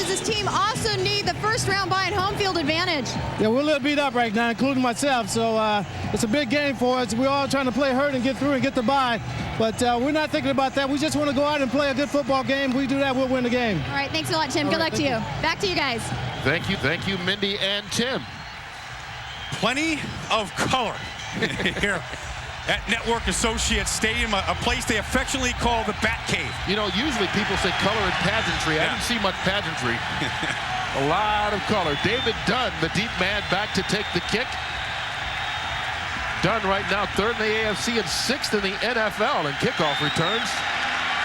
does this team also need the first round bye and home field advantage? Yeah, we're a little beat up right now, including myself. So it's a big game for us. We're all trying to play hurt and get through and get the bye. But we're not thinking about that. We just want to go out and play a good football game. If we do that, we'll win the game. All right, thanks a lot, Tim. Good luck to you. Back to you guys. Thank you, Mindy and Tim. Plenty of color here at Network Associates Stadium, a place they affectionately call the Bat Cave. You know, usually people say color and pageantry. Yeah. I didn't see much pageantry. A lot of color. David Dunn, the deep man, back to take the kick. Dunn right now third in the AFC and sixth in the NFL in kickoff returns.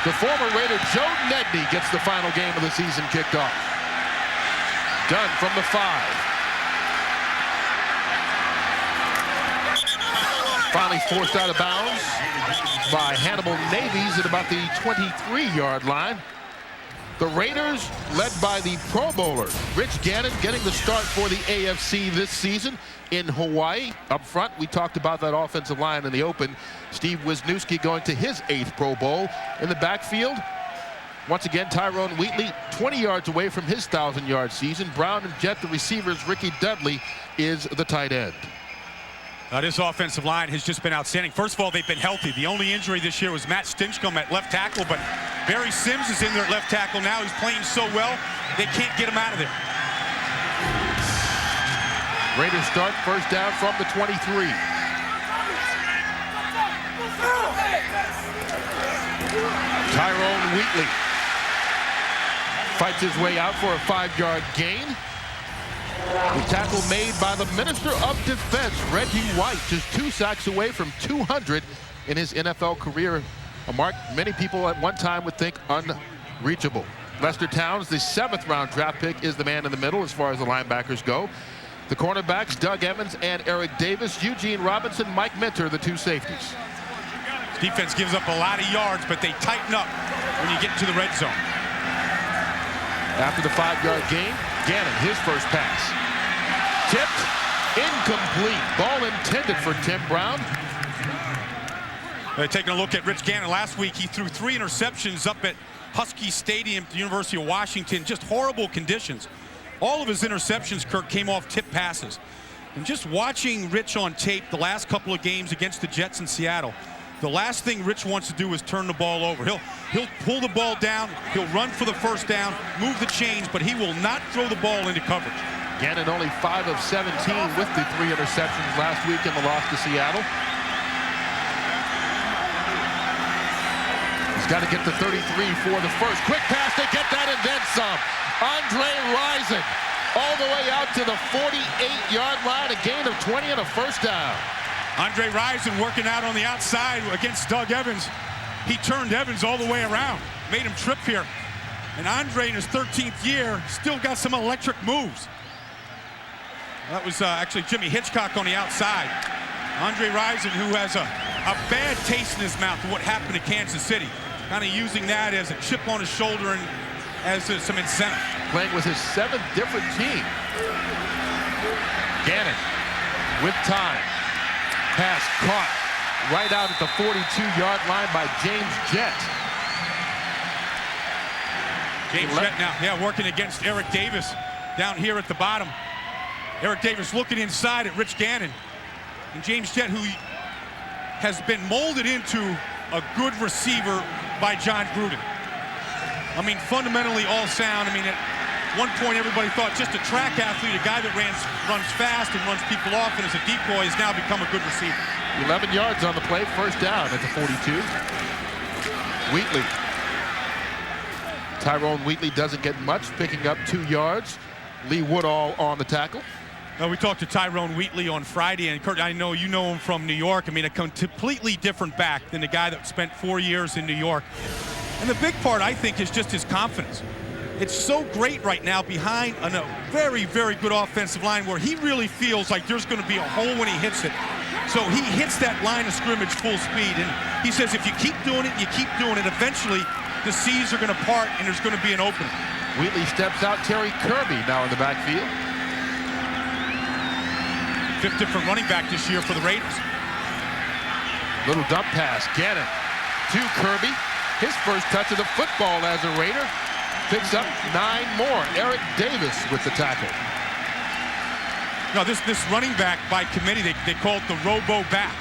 The former Raider Joe Nedney gets the final game of the season kicked off. Dunn from the 5. Finally forced out of bounds by Hannibal Navies at about the 23-yard line. The Raiders led by the Pro Bowler Rich Gannon getting the start for the AFC this season in Hawaii. Up front, we talked about that offensive line in the open. Steve Wisniewski going to his 8th Pro Bowl. In the backfield, once again, Tyrone Wheatley 20 yards away from his 1,000-yard season. Brown and Jet, the receivers. Ricky Dudley is the tight end. This offensive line has just been outstanding. First of all, they've been healthy. The only injury this year was Matt Stinchcomb at left tackle, but Barry Sims is in there at left tackle now. He's playing so well, they can't get him out of there. Raiders start first down from the 23. Tyrone Wheatley fights his way out for a 5-yard gain. The tackle made by the Minister of Defense, Reggie White, just 2 sacks away from 200 in his NFL career. A mark many people at one time would think unreachable. Lester Towns, the 7th-round draft pick, is the man in the middle as far as the linebackers go. The cornerbacks, Doug Evans and Eric Davis, Eugene Robinson, Mike Minter, the 2 safeties. Defense gives up a lot of yards, but they tighten up when you get into the red zone. After the 5-yard gain, Gannon, his first pass. Tipped, incomplete. Ball intended for Tim Brown. Taking a look at Rich Gannon last week, he threw 3 interceptions up at Husky Stadium at the University of Washington. Just horrible conditions. All of his interceptions, Kirk, came off tip passes. And just watching Rich on tape the last couple of games against the Jets in Seattle, the last thing Rich wants to do is turn the ball over. He'll pull the ball down, he'll run for the first down, move the chains, but he will not throw the ball into coverage. Gannon only 5 of 17 with the 3 interceptions last week in the loss to Seattle. He's got to get to 33 for the first. Quick pass to get that and then some. Andre Rison all the way out to the 48-yard line, a gain of 20 and a first down. Andre Rison working out on the outside against Doug Evans. He turned Evans all the way around, made him trip here. And Andre in his 13th year still got some electric moves. That was actually Jimmy Hitchcock on the outside. Andre Rison, who has a bad taste in his mouth of what happened to Kansas City. Kind of using that as a chip on his shoulder and as some incentive. Playing with his 7th different team. Gannon with time. Pass caught right out at the 42-yard line by James Jett. James Jett now, working against Eric Davis down here at the bottom. Eric Davis looking inside at Rich Gannon. And James Jett, who has been molded into a good receiver by John Gruden. I mean, fundamentally all sound. I mean, at one point everybody thought just a track athlete, a guy that runs fast and runs people off and as a decoy has now become a good receiver. 11 yards on the play, first down at the 42. Wheatley. Tyrone Wheatley doesn't get much, picking up 2 yards. Lee Woodall on the tackle. We talked to Tyrone Wheatley on Friday, and Kurt, I know you know him from New York. I mean, a completely different back than the guy that spent 4 years in New York. And the big part, I think, is just his confidence. It's so great right now behind a very, very good offensive line where he really feels like there's going to be a hole when he hits it. So he hits that line of scrimmage full speed, and he says if you keep doing it, you keep doing it, eventually the seas are going to part and there's going to be an opening. Wheatley steps out. Terry Kirby now in the backfield. 5th different running back this year for the Raiders. Little dump pass. Gannon to Kirby. His first touch of the football as a Raider. picks up 9 more. Eric Davis with the tackle. No, this running back by committee, they call it the robo back.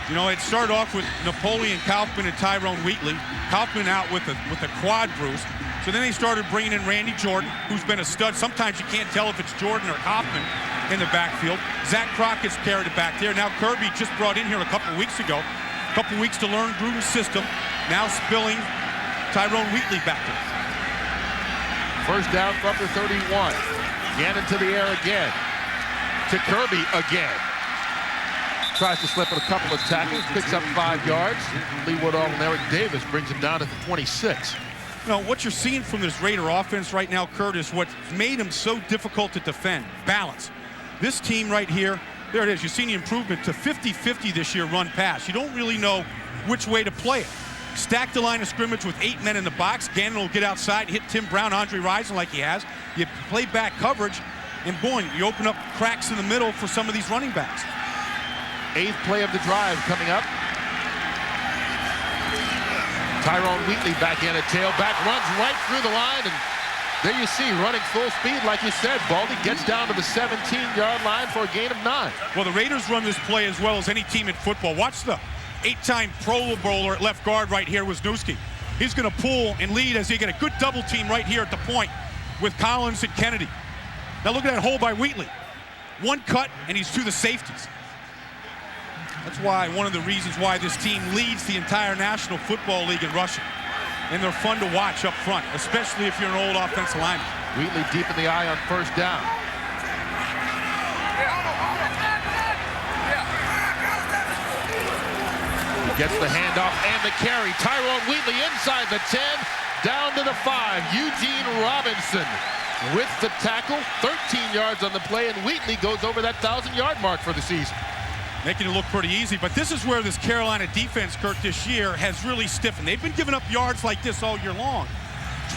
You know, it started off with Napoleon Kaufman and Tyrone Wheatley. Kaufman out with a quad bruise. So then they started bringing in Randy Jordan, who's been a stud. Sometimes you can't tell if it's Jordan or Kaufman in the backfield. Zach Crockett's carried it back there. Now Kirby just brought in here a couple of weeks ago. A couple of weeks to learn Gruden's system. Now spilling Tyrone Wheatley back there. First down from the 31. Gannon to the air again. To Kirby again. Tries to slip with a couple of tackles. Picks up 5 yards. Lee Woodall and Eric Davis brings him down at the 26. You know, what you're seeing from this Raider offense right now, Curtis, what made them so difficult to defend, balance. This team right here, there it is. You've seen the improvement to 50-50 this year run-pass. You don't really know which way to play it. Stack the line of scrimmage with 8 men in the box. Gannon will get outside, hit Tim Brown, Andre Rison like he has. You play back coverage, and boy, you open up cracks in the middle for some of these running backs. 8th play of the drive coming up. Tyrone Wheatley back in, a tailback, runs right through the line, and there you see, running full speed, like you said, Baldy gets down to the 17-yard line for a gain of 9. Well, the Raiders run this play as well as any team in football. Watch the 8-time Pro Bowler at left guard right here, Wisniewski. He's going to pull and lead as he get a good double team right here at the point with Collins and Kennedy. Now look at that hole by Wheatley. One cut, and he's through the safeties. That's why one of the reasons why this team leads the entire National Football League in rushing. And they're fun to watch up front, especially if you're an old offensive lineman. Wheatley deep in the eye on first down. He gets the handoff and the carry. Tyrone Wheatley inside the 10, down to the 5. Eugene Robinson with the tackle, 13 yards on the play, and Wheatley goes over that 1,000-yard mark for the season. Making it look pretty easy, but this is where this Carolina defense, Kurt, this year has really stiffened. They've been giving up yards like this all year long.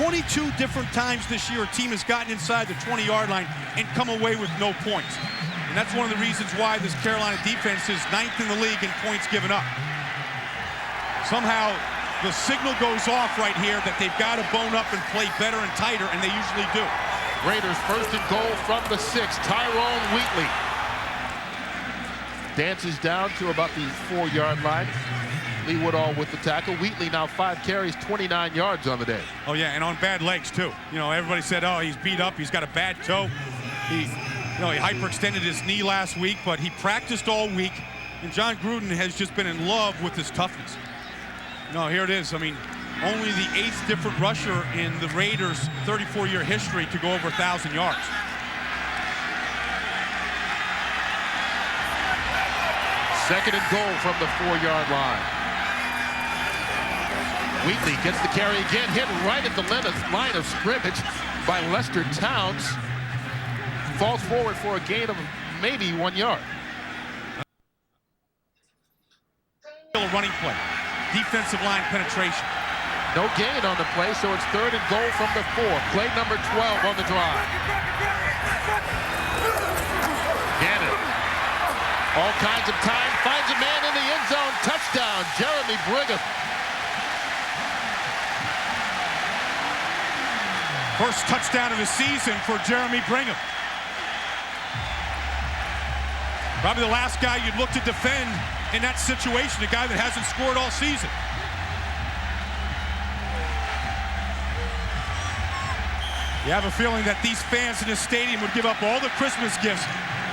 22 different times this year a team has gotten inside the 20-yard line and come away with no points. And that's one of the reasons why this Carolina defense is 9th in the league in points given up. Somehow the signal goes off right here that they've got to bone up and play better and tighter, and they usually do. Raiders first and goal from the 6. Tyrone Wheatley dances down to about the 4-yard line. Lee Woodall with the tackle. Wheatley now 5 carries, 29 yards on the day. Oh yeah, and on bad legs too. You know, everybody said, oh, he's beat up, he's got a bad toe. He hyperextended his knee last week, but he practiced all week, and John Gruden has just been in love with his toughness. No, here it is. I mean, only the 8th different rusher in the Raiders' 34-year history to go over 1,000 yards. Second and goal from the 4-yard line. Wheatley gets the carry again, hit right at the line of scrimmage by Lester Towns. Falls forward for a gain of maybe 1 yard. A running play. Defensive line penetration. No gain on the play, so it's third and goal from the 4. Play number 12 on the drive. Gannon. All kinds of time, finds a man in the end zone. Touchdown, Jeremy Brigham. First touchdown of the season for Jeremy Brigham. Probably the last guy you'd look to defend in that situation, a guy that hasn't scored all season. You have a feeling that these fans in this stadium would give up all the Christmas gifts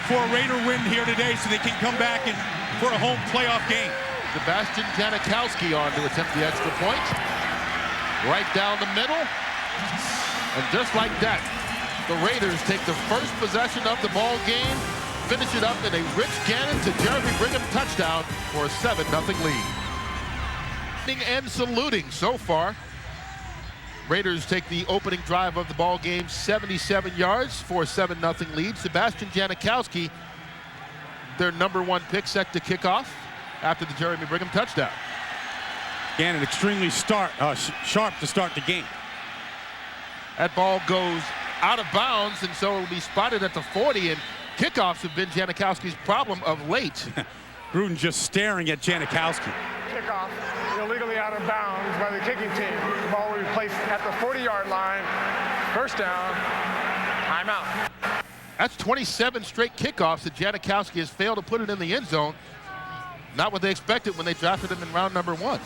for a Raider win here today so they can come back and for a home playoff game. Sebastian Janikowski on to attempt the extra point. Right down the middle. And just like that, the Raiders take the first possession of the ball game, finish it up in a Rich Gannon to Jeremy Brigham touchdown for a 7-0 lead. And saluting so far. Raiders take the opening drive of the ball game, 77 yards for a 7-0 lead. Sebastian Janikowski, their #1 pick, set to kick off after the Jeremy Brigham touchdown. Gannon extremely sharp to start the game. That ball goes out of bounds, and so it'll be spotted at the 40, and kickoffs have been Janikowski's problem of late. Gruden just staring at Janikowski. Kickoff illegally out of bounds by the kicking team. The ball will be placed at the 40-yard line First down. Timeout. That's 27 straight kickoffs that Janikowski has failed to put it in the end zone. Not what they expected when they drafted him in round number 1.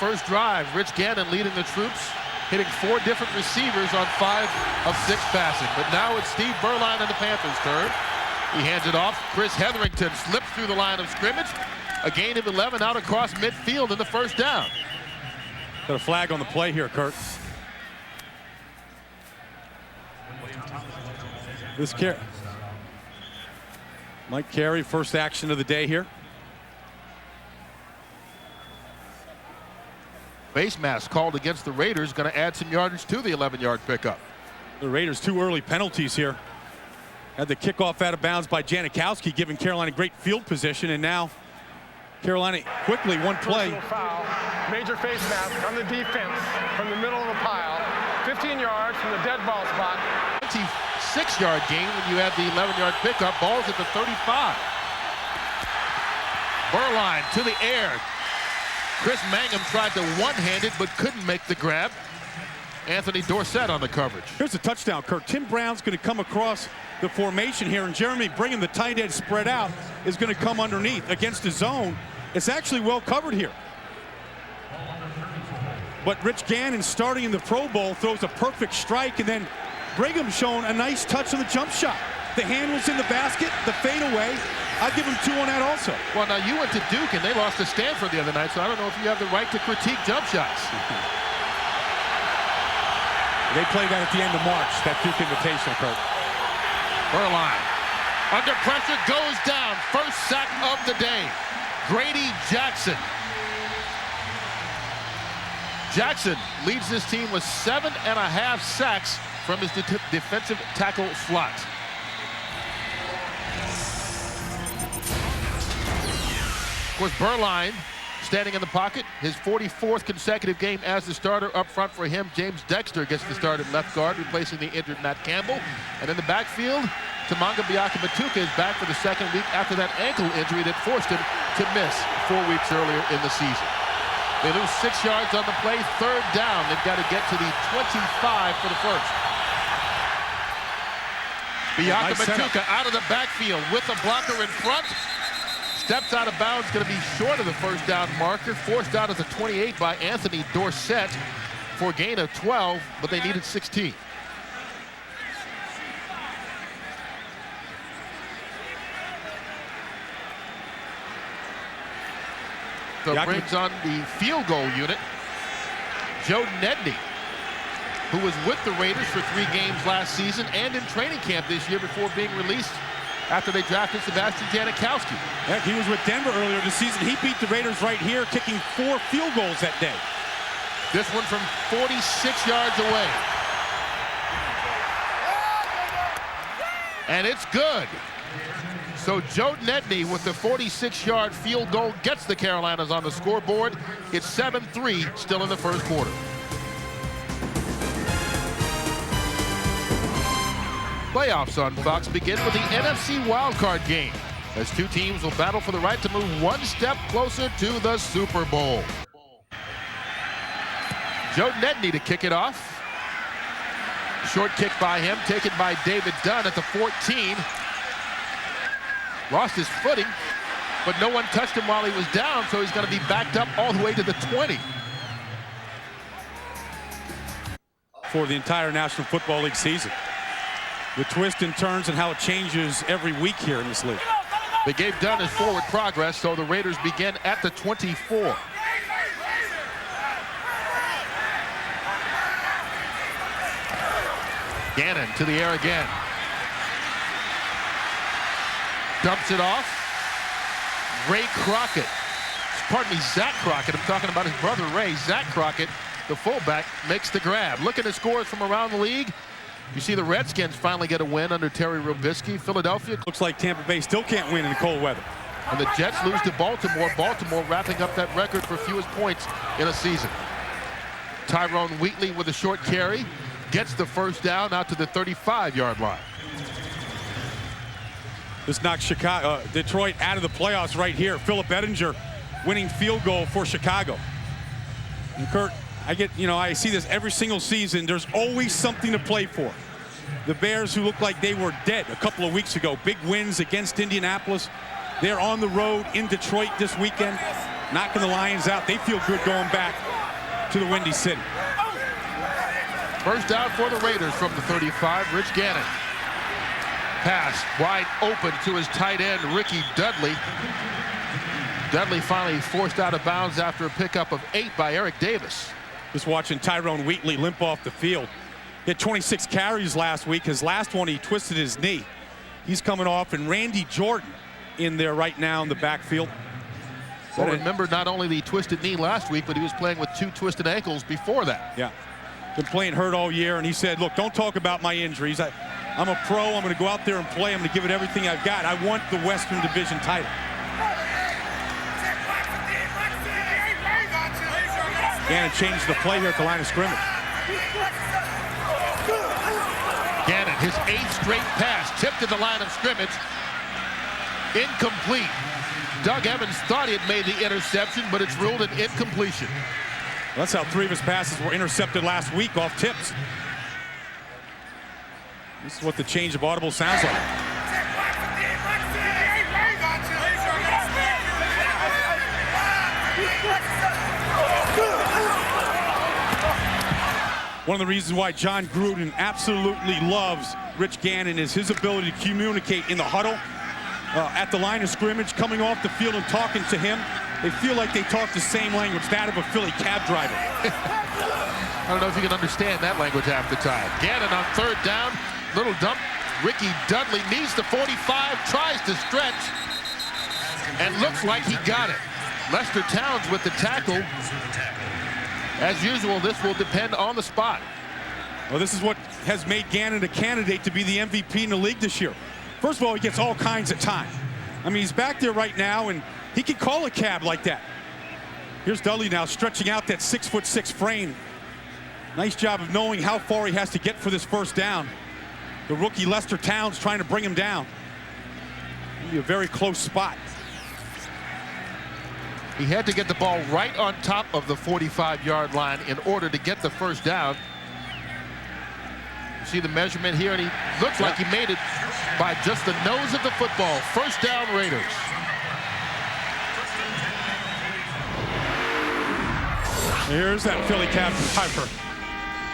First drive, Rich Gannon leading the troops, hitting 4 different receivers on 5 of 6 passing. But now it's Steve Berline and the Panthers' turn. He hands it off. Chris Hetherington slips through the line of scrimmage. A gain of 11 out across midfield in the first down. Got a flag on the play here, Kurt. Mike Carey, first action of the day here. Face mask called against the Raiders, going to add some yardage to the 11-yard pickup. The Raiders 2 early penalties here. Had the kickoff out of bounds by Janikowski, giving Carolina great field position, and now Carolina quickly one play. Personal foul. Major face mask on the defense from the middle of the pile. 15 yards from the dead ball spot. 26-yard gain when you add the 11-yard pickup. Ball's at the 35. Berline to the air. Chris Mangum tried to one-handed but couldn't make the grab. Anthony Dorsett on the coverage. Here's a touchdown, Kurt. Tim Brown's going to come across the formation here, and Jeremy bringing the tight end spread out is going to come underneath against the zone. It's actually well covered here. But Rich Gannon, starting in the Pro Bowl, throws a perfect strike, and then Brigham showing a nice touch on the jump shot. The hand was in the basket, the fadeaway. I'll give him 2 on that also. Well, now you went to Duke and they lost to Stanford the other night, so I don't know if you have the right to critique jump shots. They played that at the end of March, that Duke Invitational, Kurt. Berline under pressure, goes down. First sack of the day. Grady Jackson. Jackson leads this team with 7.5 sacks from his defensive tackle slot. Of course, Berline standing in the pocket. His 44th consecutive game as the starter. Up front for him, James Dexter gets the start at left guard, replacing the injured Matt Campbell. And in the backfield, Tamanga Biaka-Matuka is back for the second week after that ankle injury that forced him to miss 4 weeks earlier in the season. They lose 6 yards on the play. Third down. They've got to get to the 25 for the first. Biaka-Matuka out of the backfield with a blocker in front. Steps out of bounds, going to be short of the first down marker. Forced out at the 28 by Anthony Dorsett for a gain of 12, but they needed 16. So brings on the field goal unit, Joe Nedney, who was with the Raiders for 3 games last season and in training camp this year before being released after they drafted Sebastian Janikowski. Heck, he was with Denver earlier this season. He beat the Raiders right here, kicking 4 field goals that day. This one from 46 yards away. And it's good. So Joe Nedney with the 46-yard field goal gets the Carolinas on the scoreboard. It's 7-3 still in the first quarter. Playoffs on Fox begin with the NFC wildcard game, as 2 teams will battle for the right to move 1 step closer to the Super Bowl. Joe Nedney to kick it off. Short kick by him, taken by David Dunn at the 14. Lost his footing, but no one touched him while he was down, so he's going to be backed up all the way to the 20. For the entire National Football League season. The twists and turns and how it changes every week here in this league. They gave Dunn his forward progress, so the Raiders begin at the 24. Gannon to the air again. Dumps it off. Ray Crockett. Pardon me, Zach Crockett. I'm talking about his brother Ray. Zach Crockett, the fullback, makes the grab. Look at the scores from around the league. You see the Redskins finally get a win under Terry Robisky. Philadelphia. Looks like Tampa Bay still can't win in the cold weather. And the Jets lose to Baltimore. Baltimore wrapping up that record for fewest points in a season. Tyrone Wheatley with a short carry. Gets the first down out to the 35-yard line. This knocks Detroit out of the playoffs right here. Philip Ettinger winning field goal for Chicago. And Kurt, I see this every single season. There's always something to play for. The Bears, who looked like they were dead a couple of weeks ago, big wins against Indianapolis. They're on the road in Detroit this weekend, knocking the Lions out. They feel good going back to the Windy City. First down for the Raiders from the 35. Rich Gannon. Pass wide open to his tight end, Ricky Dudley. Dudley finally forced out of bounds after a pickup of 8 by Eric Davis. Just watching Tyrone Wheatley limp off the field. He had 26 carries last week. His last one, he twisted his knee. He's coming off, and Randy Jordan in there right now in the backfield. Well, remember, not only the twisted knee last week, but he was playing with 2 twisted ankles before that. Yeah. Been playing hurt all year, and he said, look, don't talk about my injuries. I'm a pro. I'm going to go out there and play. I'm going to give it everything I've got. I want the Western Division title. Gannon changed the play here at the line of scrimmage. Gannon, his 8th straight pass, tipped at the line of scrimmage. Incomplete. Doug Evans thought he had made the interception, but it's ruled an incompletion. That's how 3 of his passes were intercepted last week off tips. This is what the change of audible sounds like. One of the reasons why John Gruden absolutely loves Rich Gannon is his ability to communicate in the huddle, at the line of scrimmage, coming off the field and talking to him. They feel like they talk the same language, that of a Philly cab driver. I don't know if you can understand that language half the time. Gannon on 3rd down, little dump. Ricky Dudley needs the 45, tries to stretch, and looks like he got it. Lester Towns with the tackle. As usual, this will depend on the spot. Well, this is what has made Gannon a candidate to be the MVP in the league this year. First of all, he gets all kinds of time. I mean, he's back there right now, and he can call a cab like that. Here's Dudley now stretching out that 6'6" frame. Nice job of knowing how far he has to get for this first down. The rookie Lester Towns trying to bring him down. It'll be a very close spot. He had to get the ball right on top of the 45-yard line in order to get the first down. You see the measurement here, and he looks like he made it by just the nose of the football. First down, Raiders. Here's that Philly cab driver.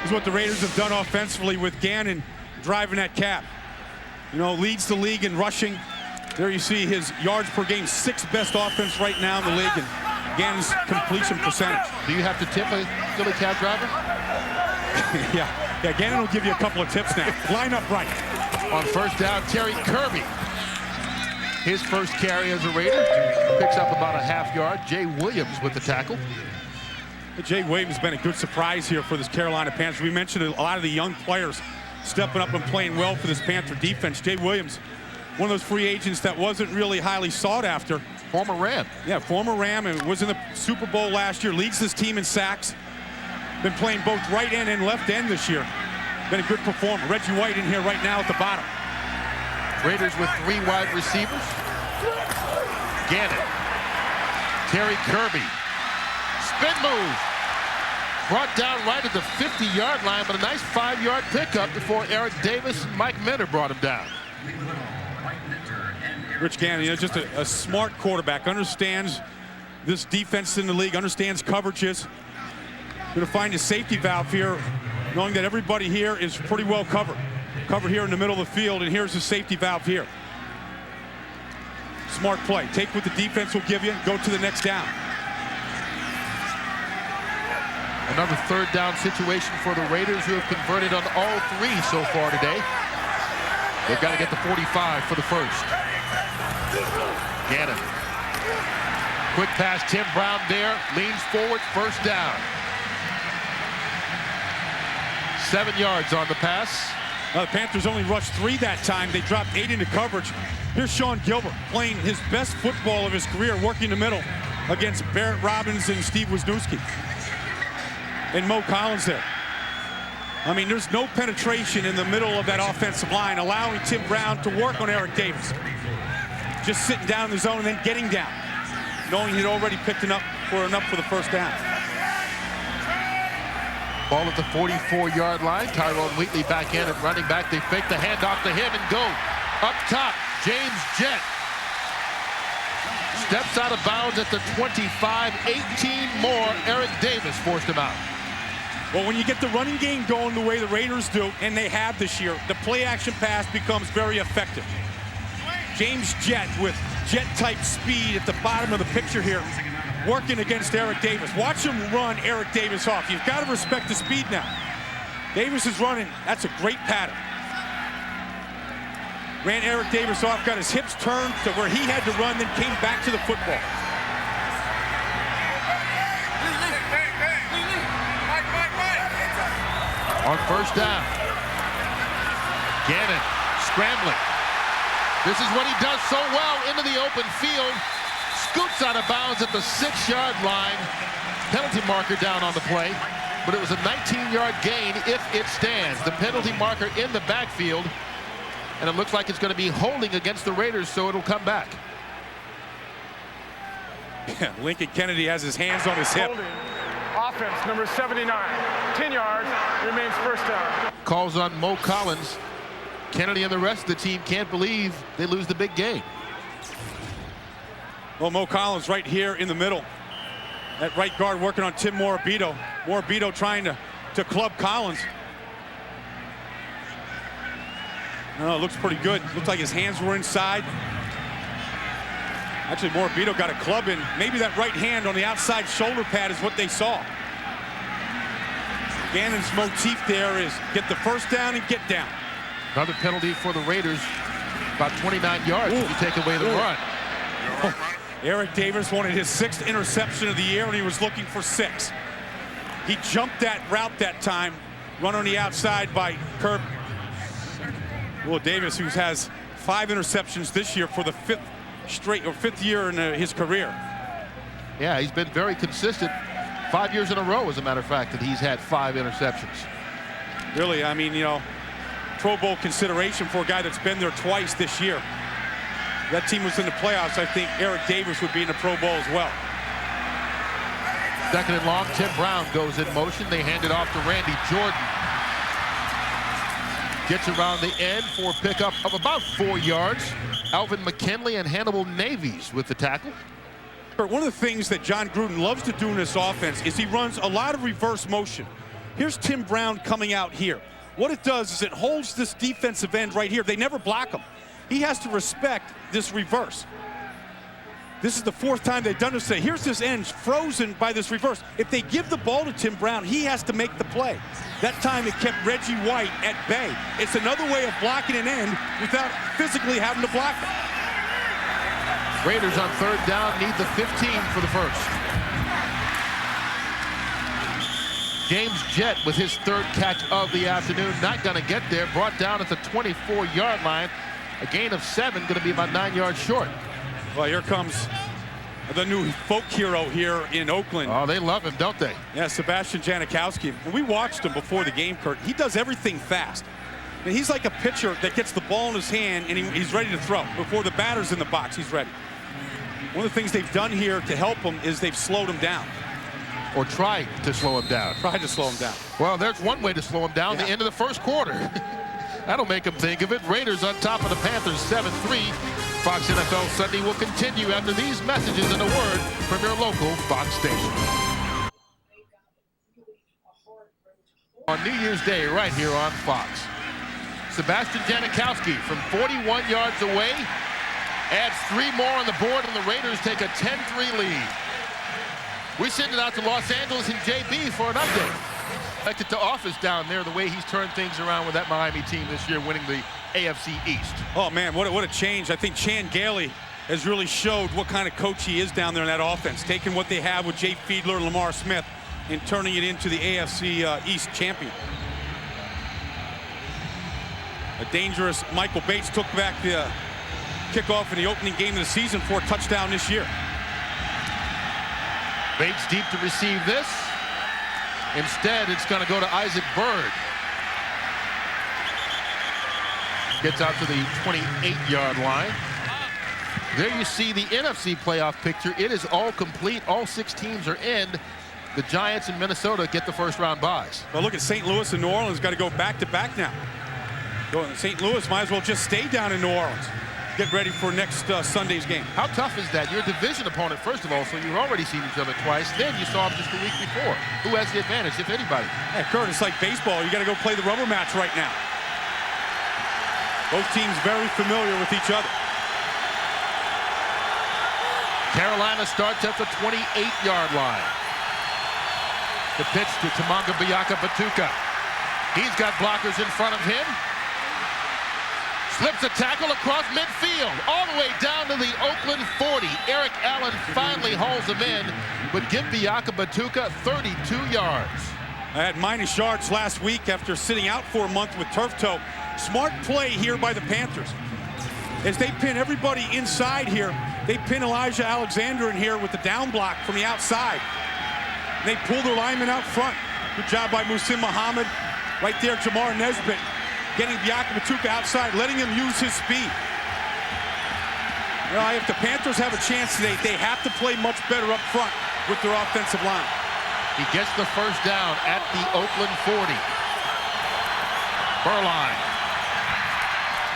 This is what the Raiders have done offensively with Gannon driving that cab. You know, leads the league in rushing. There you see his yards per game, 6th best offense right now in the league, and Gannon's completion percentage. Do you have to tip a Philly cab driver? yeah, Gannon will give you a couple of tips now. Line up right. On first down, Terry Kirby. His first carry as a Raider. Picks up about a half yard. Jay Williams with the tackle. Jay Williams has been a good surprise here for this Carolina Panthers. We mentioned a lot of the young players stepping up and playing well for this Panther defense. Jay Williams, one of those free agents that wasn't really highly sought after. Former Ram. Yeah, former Ram, and was in the Super Bowl last year. Leads this team in sacks. Been playing both right end and left end this year. Been a good performer. Reggie White in here right now at the bottom. Raiders with 3 wide receivers. Gannon. Terry Kirby. Spin move. Brought down right at the 50-yard line, but a nice 5-yard pickup before Eric Davis and Mike Minter brought him down. Rich Gannon, you know, just a smart quarterback. Understands this defense in the league, understands coverages. Going to find a safety valve here, knowing that everybody here is pretty well covered. Covered here in the middle of the field, and here's the safety valve here. Smart play. Take what the defense will give you, go to the next down. Another 3rd down situation for the Raiders, who have converted on all 3 so far today. They've got to get the 45 for the first. Gannon. Quick pass, Tim Brown there, leans forward, first down. 7 yards on the pass. The Panthers only rushed 3 that time. They dropped 8 into coverage. Here's Sean Gilbert playing his best football of his career, working the middle against Barrett Robbins and Steve Wisniewski. And Mo Collins there. I mean, there's no penetration in the middle of that offensive line, allowing Tim Brown to work on Eric Davis. Just sitting down in the zone and then getting down, knowing he'd already picked enough for the first down. Ball at the 44-yard line. Tyrone Wheatley back in at running back. They fake the handoff to him and go. Up top, James Jett steps out of bounds at the 25. 18 more. Eric Davis forced him out. Well, when you get the running game going the way the Raiders do, and they have this year, the play-action pass becomes very effective. James Jett with jet-type speed at the bottom of the picture here, working against Eric Davis. Watch him run Eric Davis off. You've got to respect the speed now. Davis is running. That's a great pattern. Ran Eric Davis off, got his hips turned to where he had to run, then came back to the football. On first down, Gannon scrambling. This is what he does so well, into the open field. Scoots out of bounds at the 6-yard line. Penalty marker down on the play, but it was a 19-yard gain if it stands. The penalty marker in the backfield, and it looks like it's going to be holding against the Raiders, so it'll come back. Yeah, Lincoln Kennedy has his hands on his hip. Holding. Offense, number 79. 10 yards, remains first down. Calls on Mo Collins. Kennedy and the rest of the team can't believe they lose the big game. Well, Mo Collins right here in the middle. At right guard working on Tim Morabito. Morabito trying to club Collins. Oh, looks pretty good. Looks like his hands were inside. Actually, Morabito got a club in. Maybe that right hand on the outside shoulder pad is what they saw. Gannon's motif there is get the first down and get down. Another penalty for the Raiders. About 29 yards if you take away the run. Eric Davis wanted his 6th interception of the year, and he was looking for 6. He jumped that route that time. Run on the outside by Kirk. Will Davis, who has 5 interceptions this year for the 5th year in his career. Yeah, he's been very consistent. 5 years in a row, as a matter of fact, that he's had 5 interceptions. Really, I mean, you know, Pro Bowl consideration for a guy that's been there twice this year. That team was in the playoffs. I think Eric Davis would be in the Pro Bowl as well. Second and long, Tim Brown goes in motion. They hand it off to Randy Jordan. Gets around the end for a pickup of about 4 yards. Alvin McKinley and Hannibal Navies with the tackle. One of the things that John Gruden loves to do in this offense is he runs a lot of reverse motion. Here's Tim Brown coming out here. What it does is it holds this defensive end right here. They never block him. He has to respect this reverse. This is the 4th time they've done this today. Here's this end frozen by this reverse. If they give the ball to Tim Brown, he has to make the play. That time it kept Reggie White at bay. It's another way of blocking an end without physically having to block it. Raiders on 3rd down need the 15 for the first. James Jett with his 3rd catch of the afternoon. Not going to get there. Brought down at the 24-yard line. A gain of 7, going to be about 9 yards short. Well, here comes the new folk hero here in Oakland. Oh, they love him, don't they? Yeah, Sebastian Janikowski. And we watched him before the game, Kurt. He does everything fast. And he's like a pitcher that gets the ball in his hand and he's ready to throw. Before the batter's in the box, he's ready. One of the things they've done here to help him is they've slowed him down. Or tried to slow him down. Tried to slow him down. Well, there's one way to slow him down, the end of the first quarter. That'll make him think of it. Raiders on top of the Panthers 7-3. Fox NFL Sunday will continue after these messages and a word from your local Fox station. On New Year's Day right here on Fox. Sebastian Janikowski from 41 yards away adds 3 more on the board, and the Raiders take a 10-3 lead. We send it out to Los Angeles and JB for an update. Elected to office down there, the way he's turned things around with that Miami team this year, winning the AFC East. Oh, man, what a change. I think Chan Gailey has really showed what kind of coach he is down there in that offense, taking what they have with Jay Fiedler and Lamar Smith and turning it into the AFC East champion. A dangerous Michael Bates took back the kickoff in the opening game of the season for a touchdown this year. Bates deep to receive this. Instead, it's going to go to Isaac Byrd. Gets out to the 28-yard line. There you see the NFC playoff picture. It is all complete. All 6 teams are in. the Giants and Minnesota get the first-round buys. Well, look at St. Louis and New Orleans. Got to go back-to-back now. St. Louis might as well just stay down in New Orleans. Get ready for next Sunday's game. How tough is that? You're a division opponent, first of all, so you've already seen each other twice. Then you saw them just the week before. Who has the advantage, if anybody? Hey, Kurt, it's like baseball. You got to go play the rubber match right now. Both teams very familiar with each other. Carolina starts at the 28-yard line. The pitch to Tamanga Biaka-Batuka. He's got blockers in front of him. Slips a tackle across midfield, all the way down to the Oakland 40. Eric Allen finally hauls him in, but give Biaka-Batuka 32 yards. I had minus yards last week after sitting out for a month with turf toe. Smart play here by the Panthers. As they pin everybody inside here, they pin Elijah Alexander in here with the down block from the outside. They pull their lineman out front. Good job by Muhsin Muhammad. Right there, Jamar Nesbitt getting Biaka-Batuka outside, letting him use his speed. You know, if the Panthers have a chance today, they have to play much better up front with their offensive line. He gets the first down at the Oakland 40. Burline.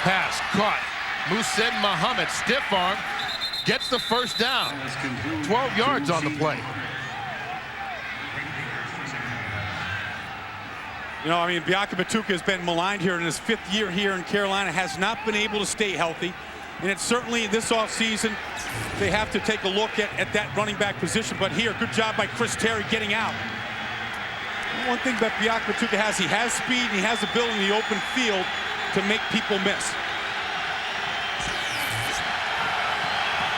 Pass caught. Muhsin Muhammad, stiff arm, gets the first down. 12 yards on the play. You know, I mean, Biaka-Batuka has been maligned here in his 5th year here in Carolina, has not been able to stay healthy. And it's certainly this offseason, they have to take a look at that running back position. But here, good job by Chris Terry getting out. One thing that Biaka-Batuka has, he has speed and he has ability in the open field to make people miss.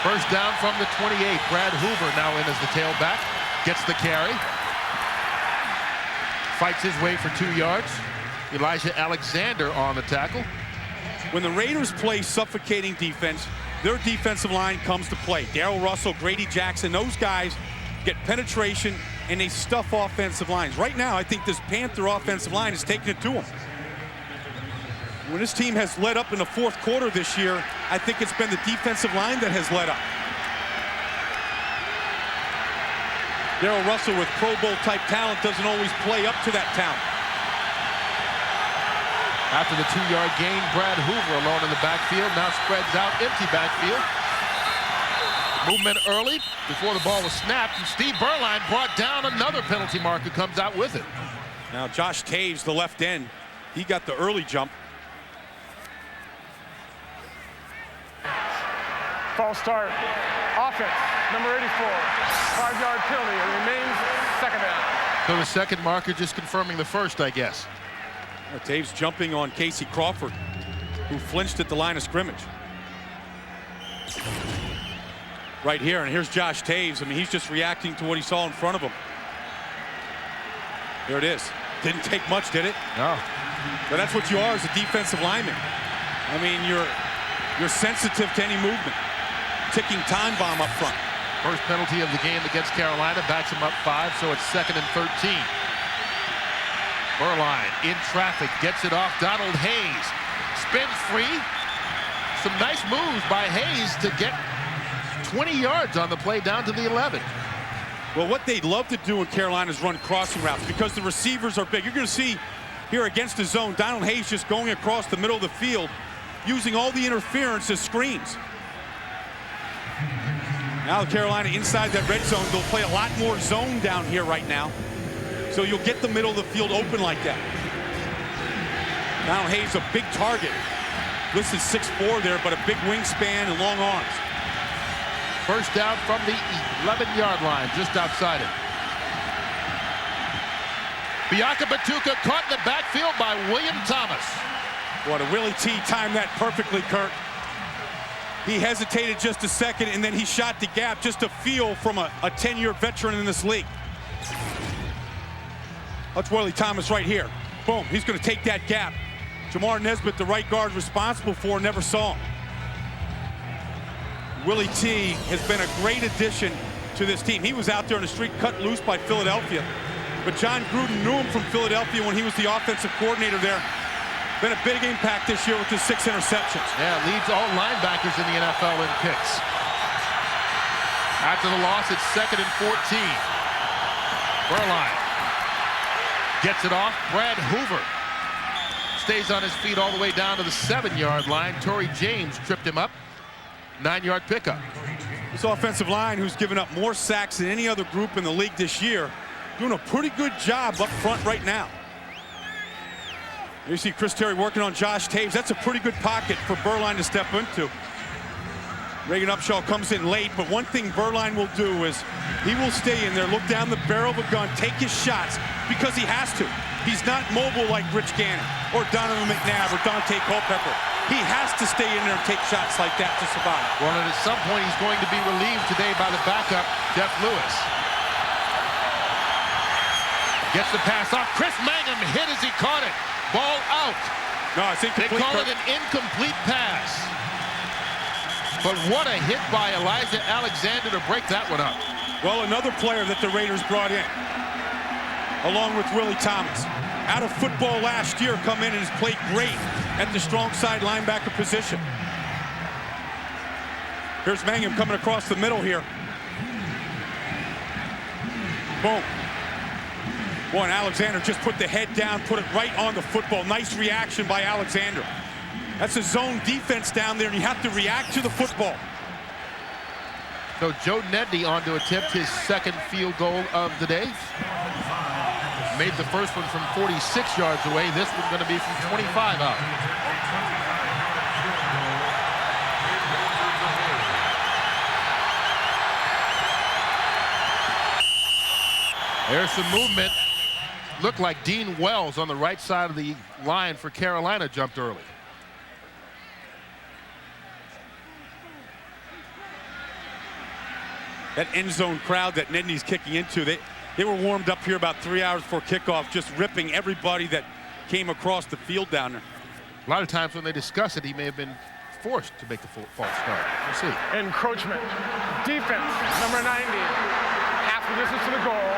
First down from the 28. Brad Hoover now in as the tailback. Gets the carry. Fights his way for 2 yards. Elijah Alexander on the tackle. When the Raiders play suffocating defense, their defensive line comes to play. Darrell Russell, Grady Jackson, those guys get penetration and they stuff offensive lines. Right now, I think this Panther offensive line is taking it to them. When this team has led up in the 4th quarter this year, I think it's been the defensive line that has led up. Darrell Russell with Pro Bowl type talent doesn't always play up to that talent. After the 2-yard gain, Brad Hoover alone in the backfield, now spreads out, empty backfield. Movement early before the ball was snapped, and Steve Burline brought down another penalty marker, comes out with it. Now Josh Taves, the left end, he got the early jump. False start. Offense, number 84. 5-yard penalty. It remains second down. So the second marker just confirming the first, I guess. Taves jumping on Casey Crawford, who flinched at the line of scrimmage. Right here, and here's Josh Taves. I mean, he's just reacting to what he saw in front of him. There it is. Didn't take much, did it? No. But that's what you are as a defensive lineman. I mean, you're sensitive to any movement. Ticking time bomb up front. First penalty of the game against Carolina, backs him up 5, so it's 2nd and 13. Burline in traffic, gets it off Donald Hayes. Spins free. Some nice moves by Hayes to get 20 yards on the play down to the 11. Well, what they'd love to do in Carolina is run crossing routes because the receivers are big. You're going to see here against the zone, Donald Hayes just going across the middle of the field, using all the interference as screens. Now Carolina inside that red zone, they'll play a lot more zone down here right now. So you'll get the middle of the field open like that. Donald Hayes, a big target. Listed 6'4" there, but a big wingspan and long arms. First down from the 11-yard line, just outside it. Biaka-Batuka caught in the backfield by William Thomas. What, Willie T timed that perfectly, Kurt. He hesitated just a second, and then he shot the gap, just a feel from a 10-year veteran in this league. That's Willie Thomas right here. Boom, he's going to take that gap. Jamar Nesbitt, the right guard responsible for, never saw him. Willie T has been a great addition to this team. He was out there in the street cut loose by Philadelphia. But John Gruden knew him from Philadelphia when he was the offensive coordinator there. Been a big impact this year with his 6 interceptions. Yeah, leads all linebackers in the NFL in picks. After the loss, it's 2nd and 14. Berline gets it off. Brad Hoover stays on his feet all the way down to the 7-yard line. Torrey James tripped him up. 9-yard pickup. This offensive line, who's given up more sacks than any other group in the league this year, doing a pretty good job up front right now. You see Chris Terry working on Josh Taves. That's a pretty good pocket for Berline to step into. Reagan Upshaw comes in late, but one thing Berline will do is he will stay in there, look down the barrel of a gun, take his shots because he has to. He's not mobile like Rich Gannon or Donovan McNabb or Dante Culpepper. He has to stay in there and take shots like that to survive. Well, and at some point he's going to be relieved today by the backup, Jeff Lewis. Gets the pass off. Chris Mangum hit as he caught it. Ball out. No, it's incomplete. They call it an incomplete pass. But what a hit by Elijah Alexander to break that one up. Well, another player that the Raiders brought in, along with Willie Thomas. Out of football last year, come in and has played great at the strong side linebacker position. Here's Mangum coming across the middle here. Boom. Boy, and Alexander just put the head down, put it right on the football. Nice reaction by Alexander. That's a zone defense down there, and you have to react to the football. So Joe Nedney on to attempt his second field goal of the day. Made the first one from 46 yards away. This one's going to be from 25 out. There's some movement. Looked like Dean Wells on the right side of the line for Carolina jumped early. That end zone crowd that Nedney's kicking into, they were warmed up here about 3 hours before kickoff, just ripping everybody that came across the field down there. A lot of times when they discuss it, he may have been forced to make the false start. We'll see. Encroachment. Defense, number 90. Half the distance to the goal.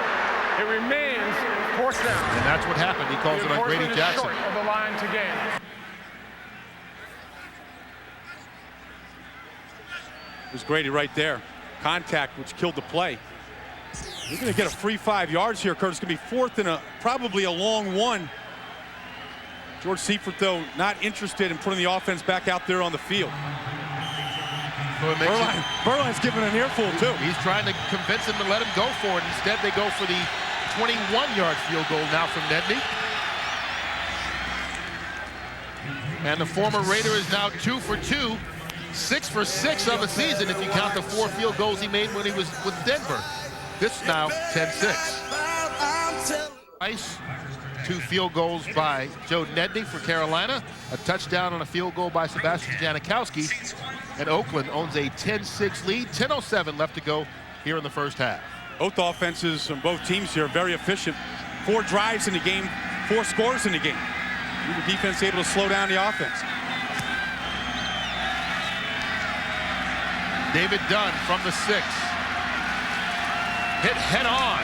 It remains fourth down. And that's what happened. He calls it on Grady Jackson. Short of the line to gain. There's Grady right there. Contact, which killed the play. You're going to get a free 5 yards here, Curtis. It's going to be fourth and probably a long one. George Seifert, though, not interested in putting the offense back out there on the field. So Berline's giving an earful, too. He's trying to convince him to let him go for it. Instead, they go for the 21-yard field goal now from Nedney. And the former Raider is now 2 for 2. 6 for 6 on the season if you count the 4 field goals he made when he was with Denver. This is now 10-6. Nice. 2 field goals by Joe Nedney for Carolina. A touchdown and a field goal by Sebastian Janikowski. And Oakland owns a 10-6 lead. 10:07 left to go here in the first half. Both offenses from both teams here are very efficient. 4 drives in the game, 4 scores in the game. The defense able to slow down the offense. David Dunn from the 6. Hit head on.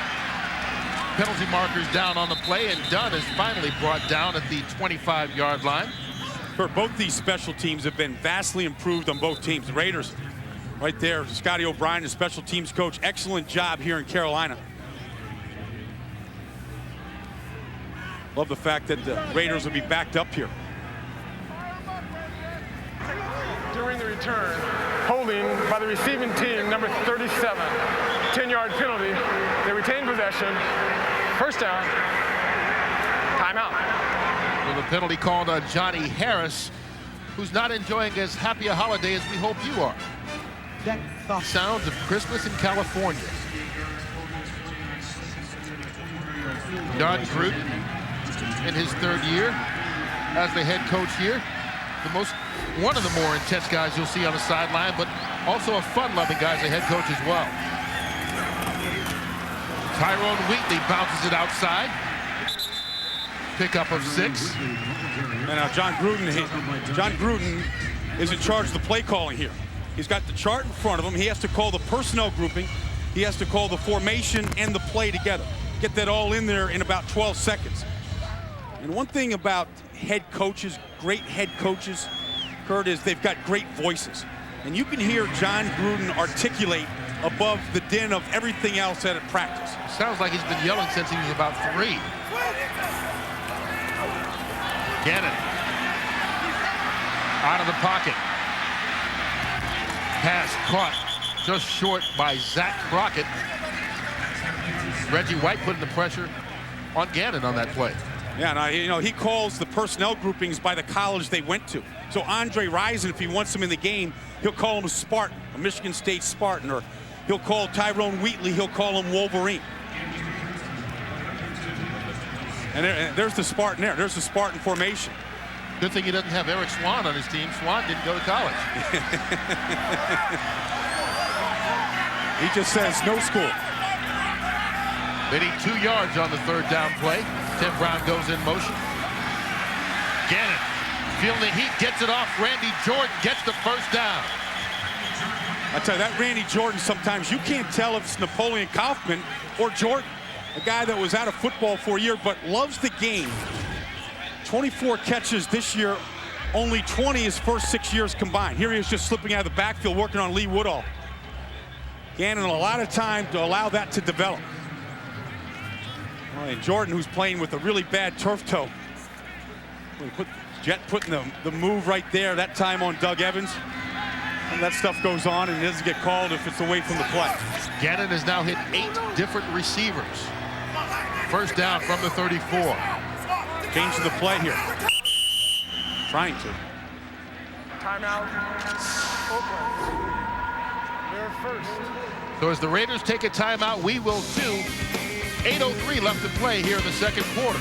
Penalty markers down on the play, and Dunn is finally brought down at the 25-yard line. For both these special teams have been vastly improved on both teams. The Raiders right there, Scotty O'Brien, the special teams coach, excellent job here in Carolina. Love the fact that the Raiders will be backed up here. During the return, holding by the receiving team, number 37. 10-yard penalty. They retain possession. First down. Timeout. With a penalty called on Johnny Harris, who's not enjoying as happy a holiday as we hope you are. Sounds of Christmas in California. Don Gruden in his 3rd year as the head coach here. One of the more intense guys you'll see on the sideline, but also a fun-loving guy as a head coach as well. Tyrone Wheatley bounces it outside. Pickup of 6. And now John Gruden is in charge of the play calling here. He's got the chart in front of him. He has to call the personnel grouping. He has to call the formation and the play together. Get that all in there in about 12 seconds. And one thing about head coaches, great head coaches, Kurt, is they've got great voices. And you can hear John Gruden articulate above the din of everything else at practice. Sounds like he's been yelling since he was about 3. Gannon. Out of the pocket. Pass caught just short by Zach Crockett. Reggie White putting the pressure on Gannon on that play. Yeah, and he calls the personnel groupings by the college they went to. So Andre Rison, if he wants him in the game, he'll call him a Spartan, a Michigan State Spartan, or he'll call Tyrone Wheatley, he'll call him Wolverine. And there's the Spartan there. There's the Spartan formation. Good thing he doesn't have Eric Swan on his team. Swan didn't go to college. He just says no school. They need 2 yards on the 3rd down play. Tim Brown goes in motion. Gannon feeling the heat, gets it off. Randy Jordan gets the 1st down. I tell you, that Randy Jordan, sometimes you can't tell if it's Napoleon Kaufman or Jordan, a guy that was out of football for a year but loves the game. 24 catches this year, only 20 his first 6 years combined. Here he is just slipping out of the backfield working on Lee Woodall. Gannon a lot of time to allow that to develop. Well, and Jordan, who's playing with a really bad turf toe. Jet putting the move right there, that time on Doug Evans. And that stuff goes on and it doesn't get called if it's away from the play. Gannon has now hit 8 different receivers. 1st down from the 34. Change the play here. Trying to. Timeout. Oakland. They're first. So as the Raiders take a timeout, we will too. 8:03 left to play here in the 2nd quarter.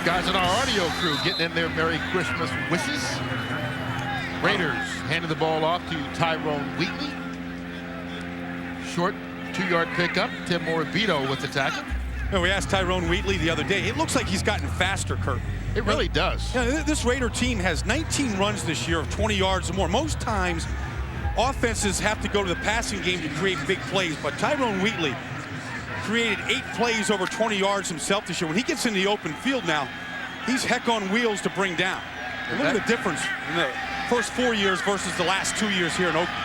Guys in our audio crew getting in their Merry Christmas wishes. Raiders handing the ball off to Tyrone Wheatley. Short 2-yard pickup. Tim Morabito with the tackle. We asked Tyrone Wheatley the other day. It looks like he's gotten faster, Kurt. It really does. This Raider team has 19 runs this year of 20 yards or more. Most times, offenses have to go to the passing game to create big plays, but Tyrone Wheatley created 8 plays over 20 yards himself this year. When he gets in the open field now, he's heck on wheels to bring down. And look at the difference in the first 4 years versus the last 2 years here in Oakland.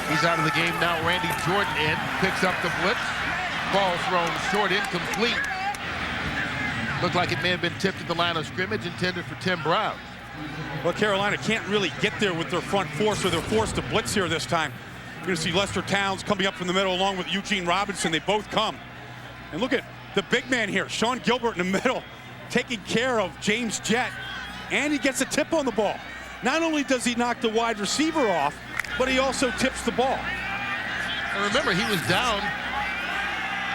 He's out of the game now. Randy Jordan in, picks up the blitz. Ball thrown short, incomplete. Looked like it may have been tipped at the line of scrimmage, intended for Tim Brown. Well, Carolina can't really get there with their front four, so they're forced to blitz here this time. You're going to see Lester Towns coming up from the middle along with Eugene Robinson. They both come. And look at the big man here, Sean Gilbert in the middle, taking care of James Jett, and he gets a tip on the ball. Not only does he knock the wide receiver off, but he also tips the ball. And remember, he was down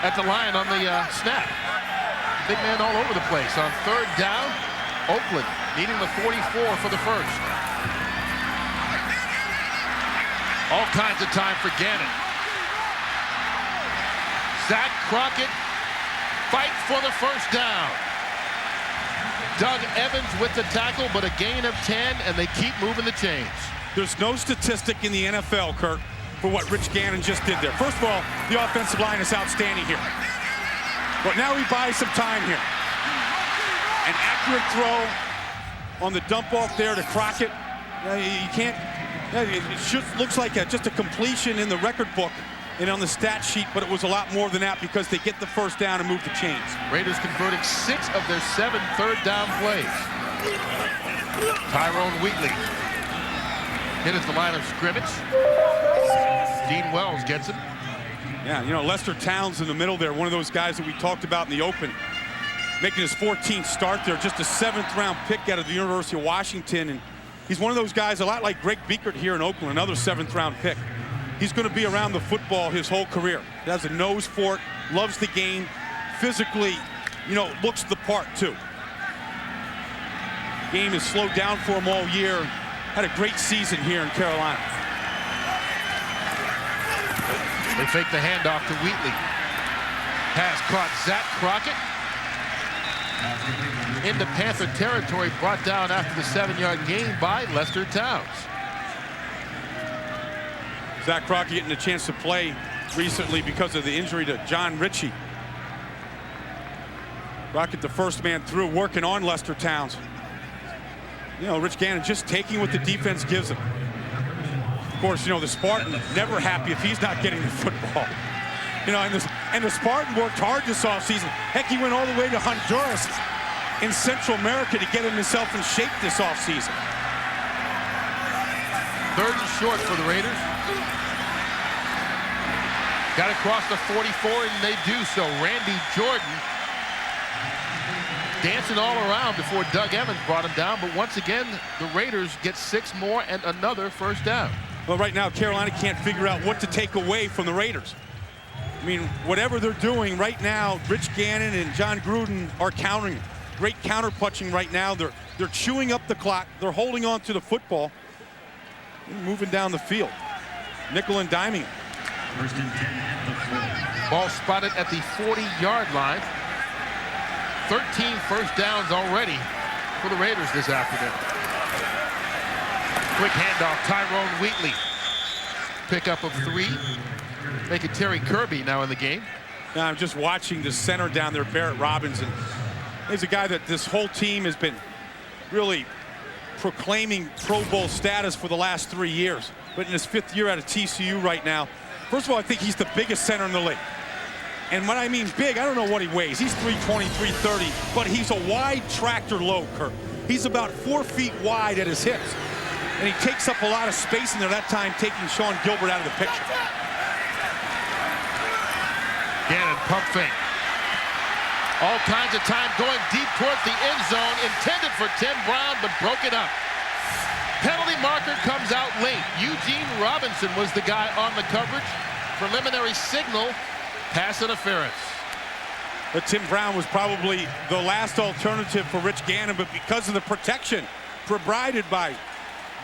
at the line on the snap. Big man all over the place. On 3rd down, Oakland needing the 44 for the 1st. All kinds of time for Gannon. Zach Crockett fights for the 1st down. Doug Evans with the tackle, but a gain of 10, and they keep moving the chains. There's no statistic in the NFL, Kurt, for what Rich Gannon just did there. First of all, the offensive line is outstanding here. But now he buys some time here. An accurate throw on the dump off there to Crockett. You can't, it looks like just a completion in the record book and on the stat sheet, but it was a lot more than that because they get the 1st down and move the chains. Raiders converting 6 of their 7 3rd down plays. Tyrone Wheatley hit at the line of scrimmage. Dean Wells gets him. Yeah, Lester Towns in the middle there, one of those guys that we talked about in the open, making his 14th start there, just a 7th round pick out of the University of Washington. And he's one of those guys, a lot like Greg Biekert here in Oakland, another 7th round pick. He's going to be around the football his whole career. He has a nose for it, loves the game, physically, looks the part too. Game has slowed down for him all year. Had a great season here in Carolina. They fake the handoff to Wheatley. Pass caught Zach Crockett. Into Panther territory, brought down after the 7-yard gain by Lester Towns. Zach Crockett getting a chance to play recently because of the injury to John Ritchie. Crockett, the first man through, working on Lester Towns. Rich Gannon just taking what the defense gives him. course, you know, the Spartan never happy if he's not getting the football. You know, and the Spartan worked hard this offseason. Heck, he went all the way to Honduras in Central America to get himself in shape this offseason. 3rd and short for the Raiders. Got across the 44, and they do so. Randy Jordan dancing all around before Doug Evans brought him down. But once again, the Raiders get 6 more and another first down. Well, right now, Carolina can't figure out what to take away from the Raiders. I mean, whatever they're doing right now, Rich Gannon and John Gruden are countering. Great counter-punching right now. They're chewing up the clock. They're holding on to the football. Moving down the field. Nickel and diming. Ball spotted at the 40-yard line. 13 first downs already for the Raiders this afternoon. Quick handoff, Tyrone Wheatley. Pickup of 3. Make it Terry Kirby now in the game. Now I'm just watching the center down there, Barrett Robinson. He's a guy that this whole team has been really proclaiming Pro Bowl status for the last 3 years. But in his 5th year out of TCU right now, first of all, I think he's the biggest center in the league. And when I mean big, I don't know what he weighs. He's 320, 330, but he's a wide tractor low, Kurt. He's about 4 feet wide at his hips. And he takes up a lot of space in there that time, taking Sean Gilbert out of the picture. Gannon, pump fake. All kinds of time going deep towards the end zone, intended for Tim Brown, but broke it up. Penalty marker comes out late. Eugene Robinson was the guy on the coverage. Preliminary signal, pass interference. But Tim Brown was probably the last alternative for Rich Gannon, but because of the protection provided by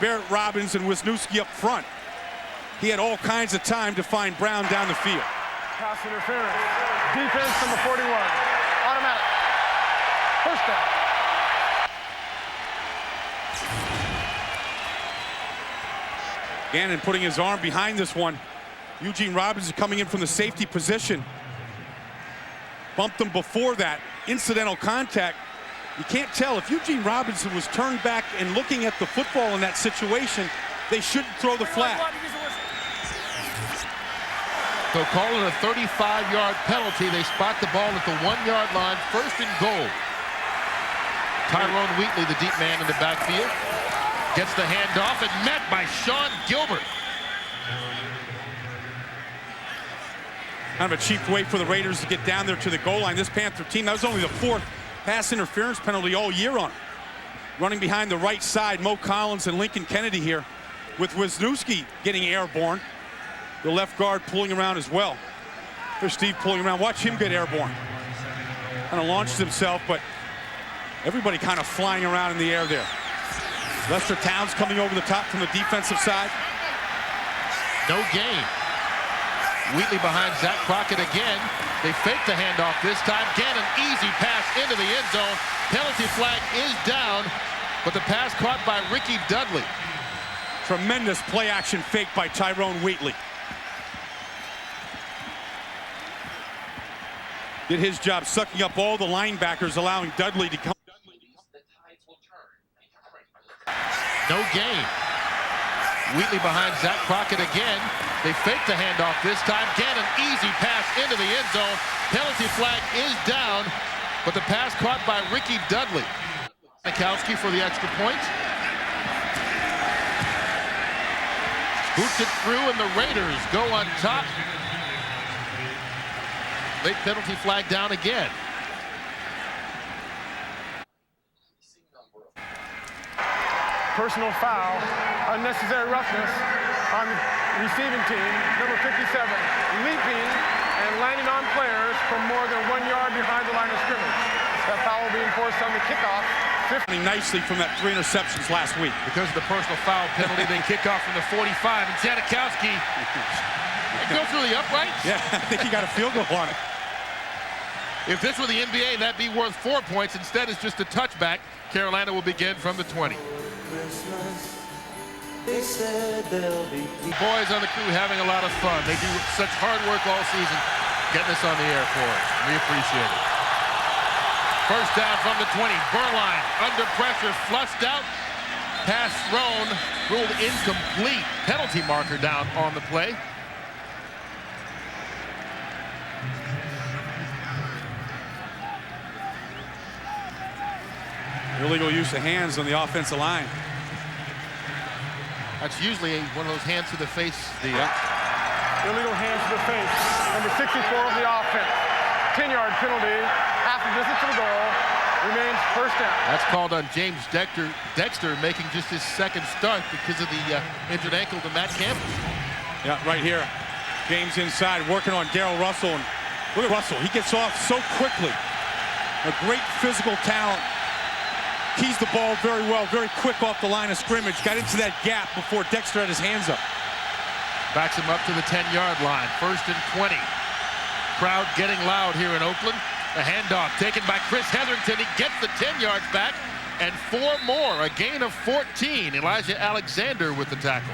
Barrett Robbins and Wisniewski up front, he had all kinds of time to find Brown down the field. Pass interference. Defense from the 41. Automatic. First down. Gannon putting his arm behind this one. Eugene Robinson coming in from the safety position. Bumped him before that. Incidental contact. You can't tell. If Eugene Robinson was turned back and looking at the football in that situation, they shouldn't throw the flag. So calling a 35-yard penalty. They spot the ball at the 1-yard line. 1st and goal. Tyrone Wheatley, the deep man in the backfield, gets the handoff and met by Sean Gilbert. Kind of a cheap way for the Raiders to get down there to the goal line. This Panther team, that was only the 4th pass interference penalty all year on. Running behind the right side, Mo Collins and Lincoln Kennedy here, with Wisniewski getting airborne. The left guard pulling around as well. There's Steve pulling around. Watch him get airborne. Kind of launched himself, but everybody kind of flying around in the air there. Lester Towns coming over the top from the defensive side. No gain. Wheatley behind Zach Crockett again. They fake the handoff this time. Gannon, easy pass into the end zone. Penalty flag is down, but the pass caught by Ricky Dudley. Tremendous play action fake by Tyrone Wheatley. Did his job sucking up all the linebackers, allowing Dudley to come. No gain. Wheatley behind Zach Crockett again. They fake the handoff this time. Gannon, easy pass into the end zone. Penalty flag is down, but the pass caught by Ricky Dudley. Mikowski for the extra point. Boots it through, and the Raiders go on top. Late penalty flag down again. Personal foul, unnecessary roughness on the receiving team, number 57, leaping and landing on players from more than 1 yard behind the line of scrimmage. That foul will be enforced on the kickoff. Nicely from that 3 interceptions last week. Because of the personal foul penalty, they kick off from the 45, and Janikowski go through the uprights. Yeah, I think he got a field goal on it. If this were the NBA, that'd be worth 4 points. Instead, it's just a touchback. Carolina will begin from the 20. They said they'll be Boys on the crew having a lot of fun. They do such hard work all season getting us on the air for us. We appreciate it. First down from the 20. Burline under pressure, flushed out. Pass thrown, ruled incomplete. Penalty marker down on the play. Illegal use of hands on the offensive line. That's usually one of those hands to the face. Illegal hands to the face. Number 64 of the offense. 10-yard penalty. Half the distance to the goal. Remains first down. That's called on James Dexter making just his second start because of the injured ankle to Matt Campbell. Yeah, right here. James inside, working on Darrell Russell. And look at Russell. He gets off so quickly. A great physical talent. Keys the ball very well, very quick off the line of scrimmage. Got into that gap before Dexter had his hands up. Backs him up to the 10-yard line. 1st and 20. Crowd getting loud here in Oakland. The handoff taken by Chris Hetherington. He gets the 10 yards back and 4 more. A gain of 14. Elijah Alexander with the tackle.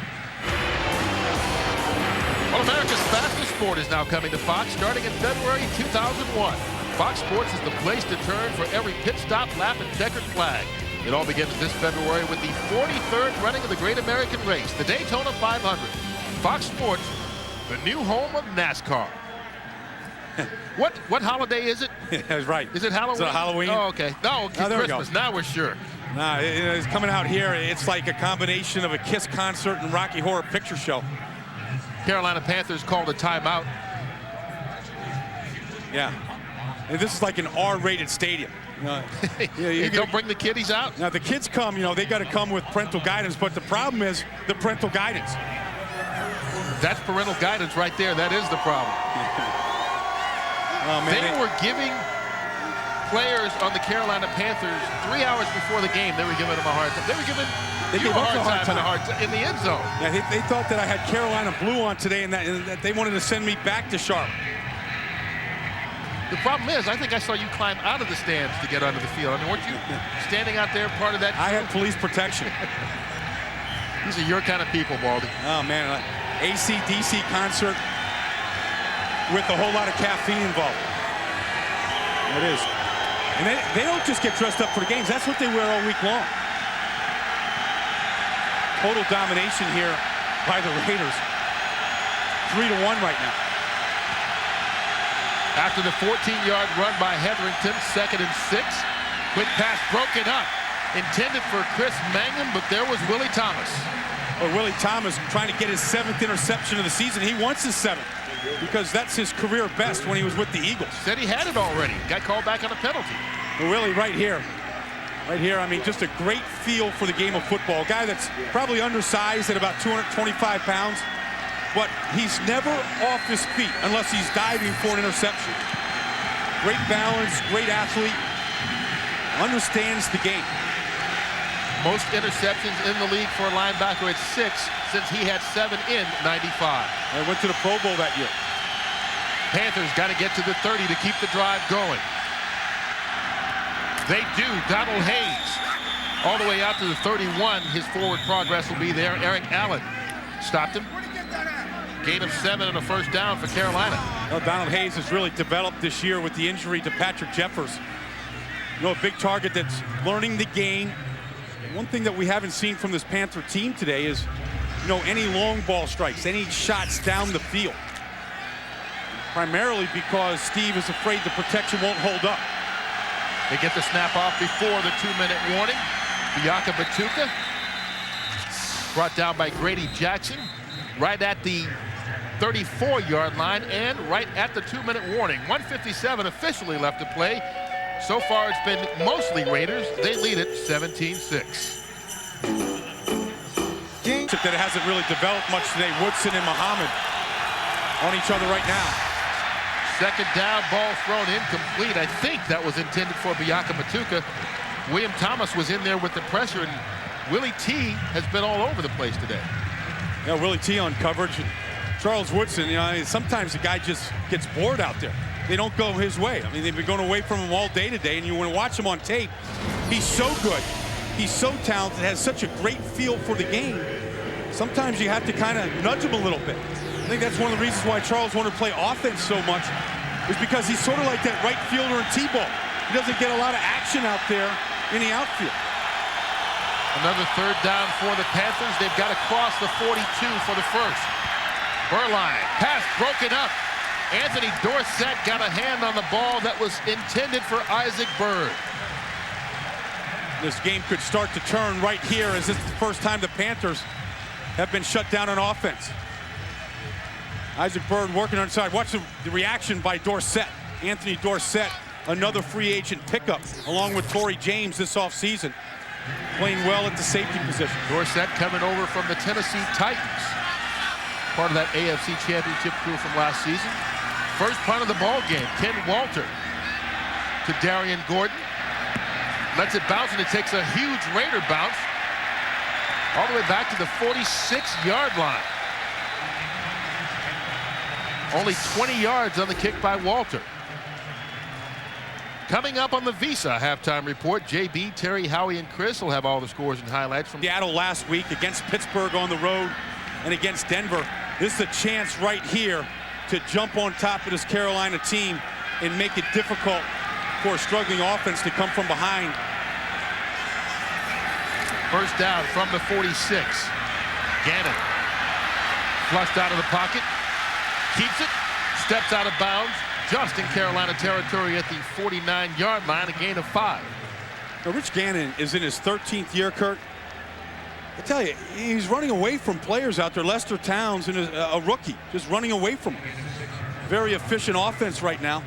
Well, America's fastest sport is now coming to Fox starting in February 2001. Fox Sports is the place to turn for every pit stop, lap, and checkered flag. It all begins this February with the 43rd running of the Great American Race, the Daytona 500. Fox Sports, the new home of NASCAR. What holiday is it? That's right. Is it Halloween? Is it Halloween? Oh, okay. No, there we Christmas. go. Now we're sure. Nah, it's coming out here. It's like a combination of a Kiss concert and Rocky Horror Picture Show. Carolina Panthers called a timeout. Yeah. And this is like an R-rated stadium. You don't bring the kiddies out? Now, the kids come, they got to come with parental guidance, but the problem is the parental guidance. That's parental guidance right there. That is the problem. Oh, man, they were giving players on the Carolina Panthers 3 hours before the game. They were giving them a hard time. They were giving you a hard time in the end zone. Yeah, they thought that I had Carolina blue on today and that they wanted to send me back to Charlotte. The problem is, I think I saw you climb out of the stands to get onto the field. I mean, weren't you standing out there part of that? I had police protection. These are your kind of people, Baldy. Oh, man. AC/DC concert with a whole lot of caffeine involved. It is. And they don't just get dressed up for the games. That's what they wear all week long. Total domination here by the Raiders. 3-1 right now. After the 14-yard run by Hetherington, 2nd and 6. Quick pass broken up. Intended for Chris Mangum, but there was Willie Thomas. Well, Willie Thomas trying to get his 7th interception of the season. He wants his 7th because that's his career best when he was with the Eagles. Said he had it already. Got called back on a penalty. Well, Willie right here. Right here, I mean, just a great feel for the game of football. A guy that's probably undersized at about 225 pounds. But he's never off his feet unless he's diving for an interception. Great balance, great athlete, understands the game. Most interceptions in the league for a linebacker at 6 since he had 7 in '95. I went to the Pro Bowl that year. Panthers got to get to the 30 to keep the drive going. They do. Donald Hayes all the way out to the 31. His forward progress will be there. Eric Allen stopped him. Gain of 7 and a first down for Carolina. Well, Donald Hayes has really developed this year with the injury to Patrick Jeffers. A big target that's learning the game. One thing that we haven't seen from this Panther team today is, any long ball strikes, any shots down the field. Primarily because Steve is afraid the protection won't hold up. They get the snap off before the 2-minute warning. Biaka Batuka brought down by Grady Jackson right at the 34-yard line and right at the 2-minute warning. 1:57 officially left to play. So far, it's been mostly Raiders. They lead it 17-6. That it hasn't really developed much today. Woodson and Muhammad on each other right now. 2nd down, ball thrown incomplete. I think that was intended for Biaka Batuka. William Thomas was in there with the pressure, and Willie T has been all over the place today. Yeah, Willie T on coverage. Charles Woodson, sometimes the guy just gets bored out there. They don't go his way. I mean, they've been going away from him all day today, and you want to watch him on tape. He's so good. He's so talented, has such a great feel for the game. Sometimes you have to kind of nudge him a little bit. I think that's one of the reasons why Charles wanted to play offense so much, is because he's sort of like that right fielder in T-ball. He doesn't get a lot of action out there in the outfield. Another third down for the Panthers. They've got to cross the 42 for the first. Burline, pass broken up. Anthony Dorsett got a hand on the ball that was intended for Isaac Byrd. This game could start to turn right here, as this is the first time the Panthers have been shut down on offense. Isaac Byrd working on the side. Watch the reaction by Dorsett. Anthony Dorsett, another free agent pickup, along with Torrey James this offseason, playing well at the safety position. Dorsett coming over from the Tennessee Titans, part of that AFC Championship crew from last season. First punt of the ball game, Ken Walter to Darian Gordon. Lets it bounce, and it takes a huge Raider bounce all the way back to the 46-yard line. Only 20 yards on the kick by Walter. Coming up on the Visa halftime report, JB, Terry, Howie, and Chris will have all the scores and highlights from Seattle last week, against Pittsburgh on the road, and against Denver. This is a chance right here to jump on top of this Carolina team and make it difficult for a struggling offense to come from behind. First down from the 46. Gannon flushed out of the pocket, keeps it, steps out of bounds, just in Carolina territory at the 49-yard line, a gain of 5. Now, Rich Gannon is in his 13th year, Kurt. I tell you, he's running away from players out there. Lester Towns, and a rookie, just running away from him. Very efficient offense right now.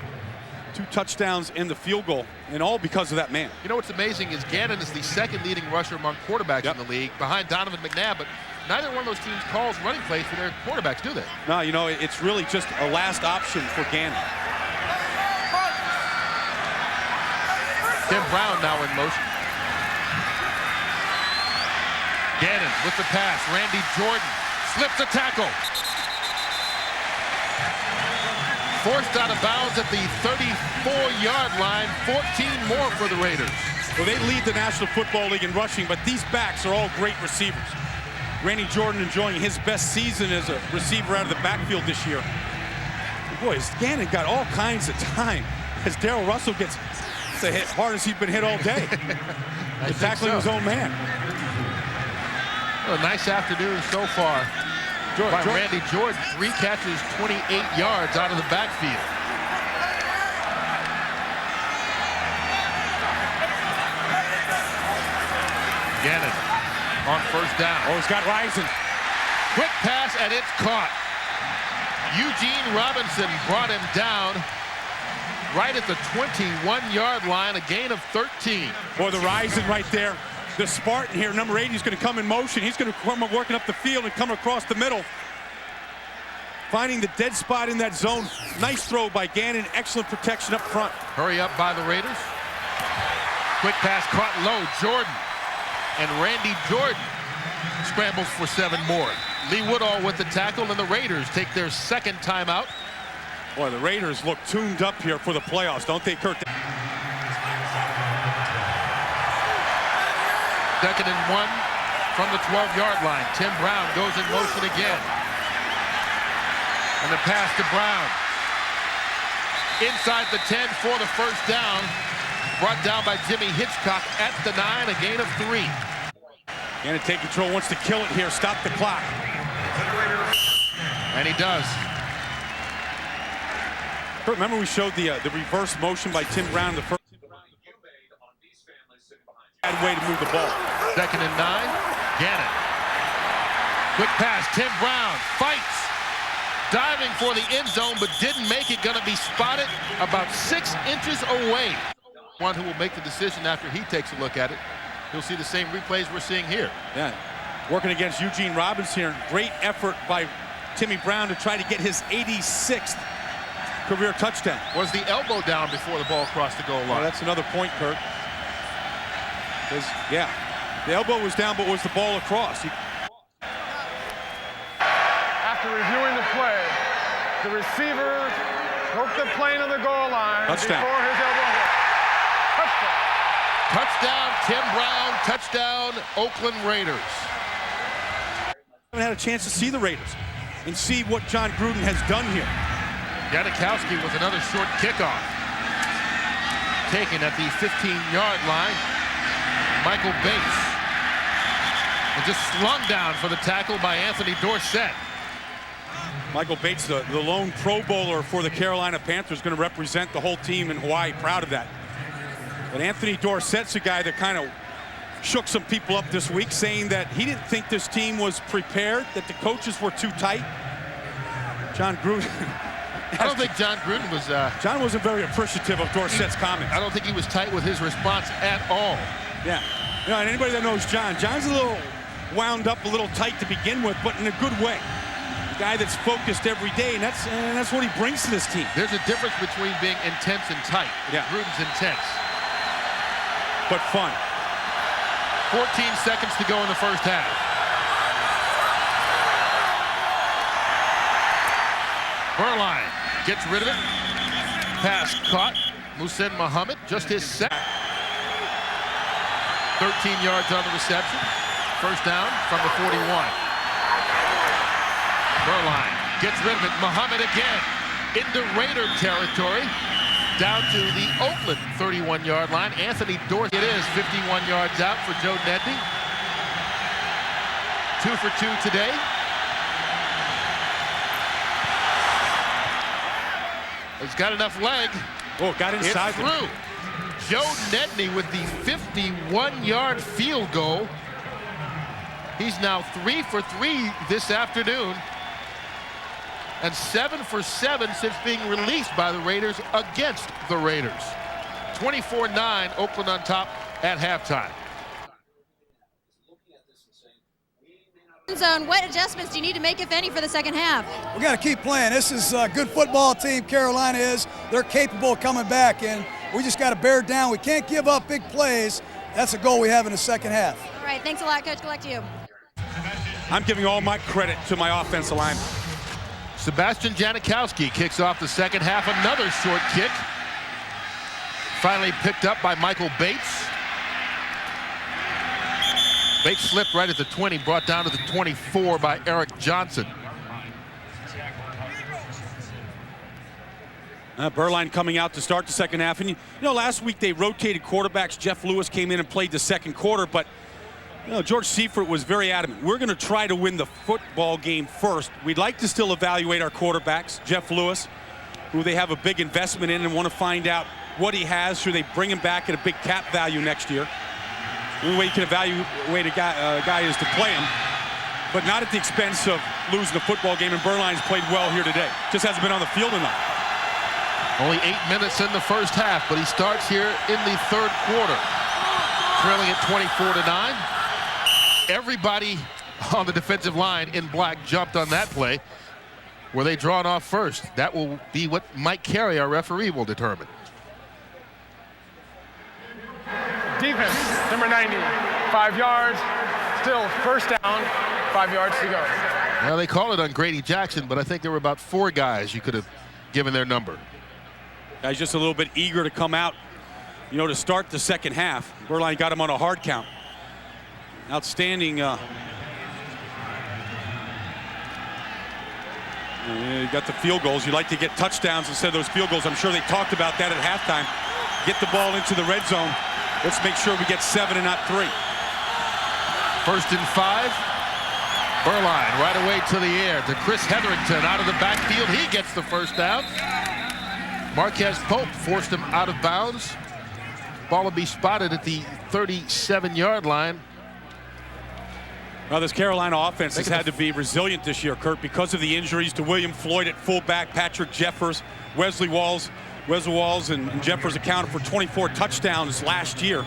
2 touchdowns and the field goal, and all because of that man. You know what's amazing is Gannon is the second leading rusher among quarterbacks in the league, behind Donovan McNabb, but neither one of those teams calls running plays for their quarterbacks, do they? No, you know, it's really just a last option for Gannon. Tim Brown now in motion. Gannon with the pass. Randy Jordan slips a tackle. Forced out of bounds at the 34-yard line. 14 more for the Raiders. Well, they lead the National Football League in rushing, but these backs are all great receivers. Randy Jordan enjoying his best season as a receiver out of the backfield this year. Boy, Gannon got all kinds of time as Darrell Russell gets the hit hard as he's been hit all day. Tackling his own man. Well, a nice afternoon so far by Randy Jordan. 3 catches, 28 yards out of the backfield. Gannon on first down. Oh, he's got Rising. Quick pass, and it's caught. Eugene Robinson brought him down right at the 21-yard line, a gain of 13. Boy, the Rising right there. The Spartan here, number 80, is going to come in motion. He's going to come working up the field and come across the middle. Finding the dead spot in that zone. Nice throw by Gannon. Excellent protection up front. Hurry up by the Raiders. Quick pass caught low. Jordan. And Randy Jordan scrambles for 7 more. Lee Woodall with the tackle, and the Raiders take their second timeout. Boy, the Raiders look tuned up here for the playoffs, don't they, Kurt? Second and 1 from the 12-yard line. Tim Brown goes in motion again. And the pass to Brown. Inside the 10 for the first down. Brought down by Jimmy Hitchcock at the 9, a gain of 3. Gannon take control, wants to kill it here, stop the clock. And he does. Remember we showed the reverse motion by Tim Brown in the first. Bad way to move the ball. Second and 9, Gannon. Quick pass, Tim Brown fights. Diving for the end zone, but didn't make it. Going to be spotted about 6 inches away. One who will make the decision after he takes a look at it. He'll see the same replays we're seeing here. Yeah, working against Eugene Robinson here. Great effort by Timmy Brown to try to get his 86th career touchdown. Was the elbow down before the ball crossed the goal line? Oh, that's another point, Kurt. Yeah, the elbow was down, but was the ball across? After reviewing the play, the receiver broke the plane on the goal line Touchdown. before his elbow hit. Touchdown. Touchdown, Tim Brown. Touchdown, Oakland Raiders. I haven't had a chance to see the Raiders and see what John Gruden has done here. Janikowski with another short kickoff. Taken at the 15-yard line. Michael Bates And just slung down for the tackle by Anthony Dorsett. Michael Bates, the lone Pro Bowler for the Carolina Panthers, going to represent the whole team in Hawaii. Proud of that. But Anthony Dorsett's a guy that kind of shook some people up this week, saying that he didn't think this team was prepared, that the coaches were too tight. John Gruden. I don't think John Gruden was... John wasn't very appreciative of Dorsett's comments. I don't think he was tight with his response at all. Yeah. You know, and anybody that knows John's a little wound up, a little tight to begin with, but in a good way. A guy that's focused every day, and that's what he brings to this team. There's a difference between being intense and tight. Yeah. Gruden's intense. But fun. 14 seconds to go in the first half. Burline gets rid of it. Pass caught. Muhsin Muhammad, just his second. 13 yards on the reception. First down from the 41. Burline gets rid of it. Muhammad again into Raider territory. Down to the Oakland 31-yard line. Anthony Dorsett, it is 51 yards out for Joe Nedney. 2 for 2 today. He's got enough leg. Oh, got inside. It's through. Joe Nedney with the 51-yard field goal. He's now 3 for 3 this afternoon. And 7 for 7 since being released by the Raiders against the Raiders. 24-9, Oakland on top at halftime. Zone, what adjustments do you need to make, if any, for the second half? We got to keep playing. This is a good football team, Carolina is. They're capable of coming back, and we just got to bear down. We can't give up big plays. That's a goal we have in the second half. All right, thanks a lot, Coach. Good luck to you. I'm giving all my credit to my offensive line. Sebastian Janikowski kicks off the second half. Another short kick. Finally picked up by Michael Bates. Bates slipped right at the 20, brought down to the 24 by Eric Johnson. Burline coming out to start the second half. And you know, last week they rotated quarterbacks. Jeff Lewis came in and played the second quarter, but you know, George Seifert was very adamant. We're going to try to win the football game first. We'd like to still evaluate our quarterbacks. Jeff Lewis, who they have a big investment in and want to find out what he has. Should they bring him back at a big cap value next year? The only way you can evaluate a guy is to play him, but not at the expense of losing the football game. And Burline's played well here today. Just hasn't been on the field enough. Only 8 minutes in the first half, but he starts here in the third quarter. Trailing at 24-9. Everybody on the defensive line in black jumped on that play. Were they drawn off first? That will be what Mike Carey, our referee, will determine. Defense, number 90, 5 yards. Still first down, 5 yards to go. Well, they call it on Grady Jackson, but I think there were about 4 guys you could have given their number. Guys just a little bit eager to come out, you know, to start the second half. Burline got him on a hard count. Outstanding. You got the field goals. You like to get touchdowns instead of those field goals. I'm sure they talked about that at halftime. Get the ball into the red zone. Let's make sure we get 7 and not 3. 1st and 5. Burline right away to the air to Chris Hetherington out of the backfield. He gets the first down. Marquez Pope forced him out of bounds. Ball will be spotted at the 37-yard line. Well, this Carolina offense has had to be resilient this year, Kurt, because of the injuries to William Floyd at fullback, Patrick Jeffers, Wesley Walls, and Jeffers accounted for 24 touchdowns last year.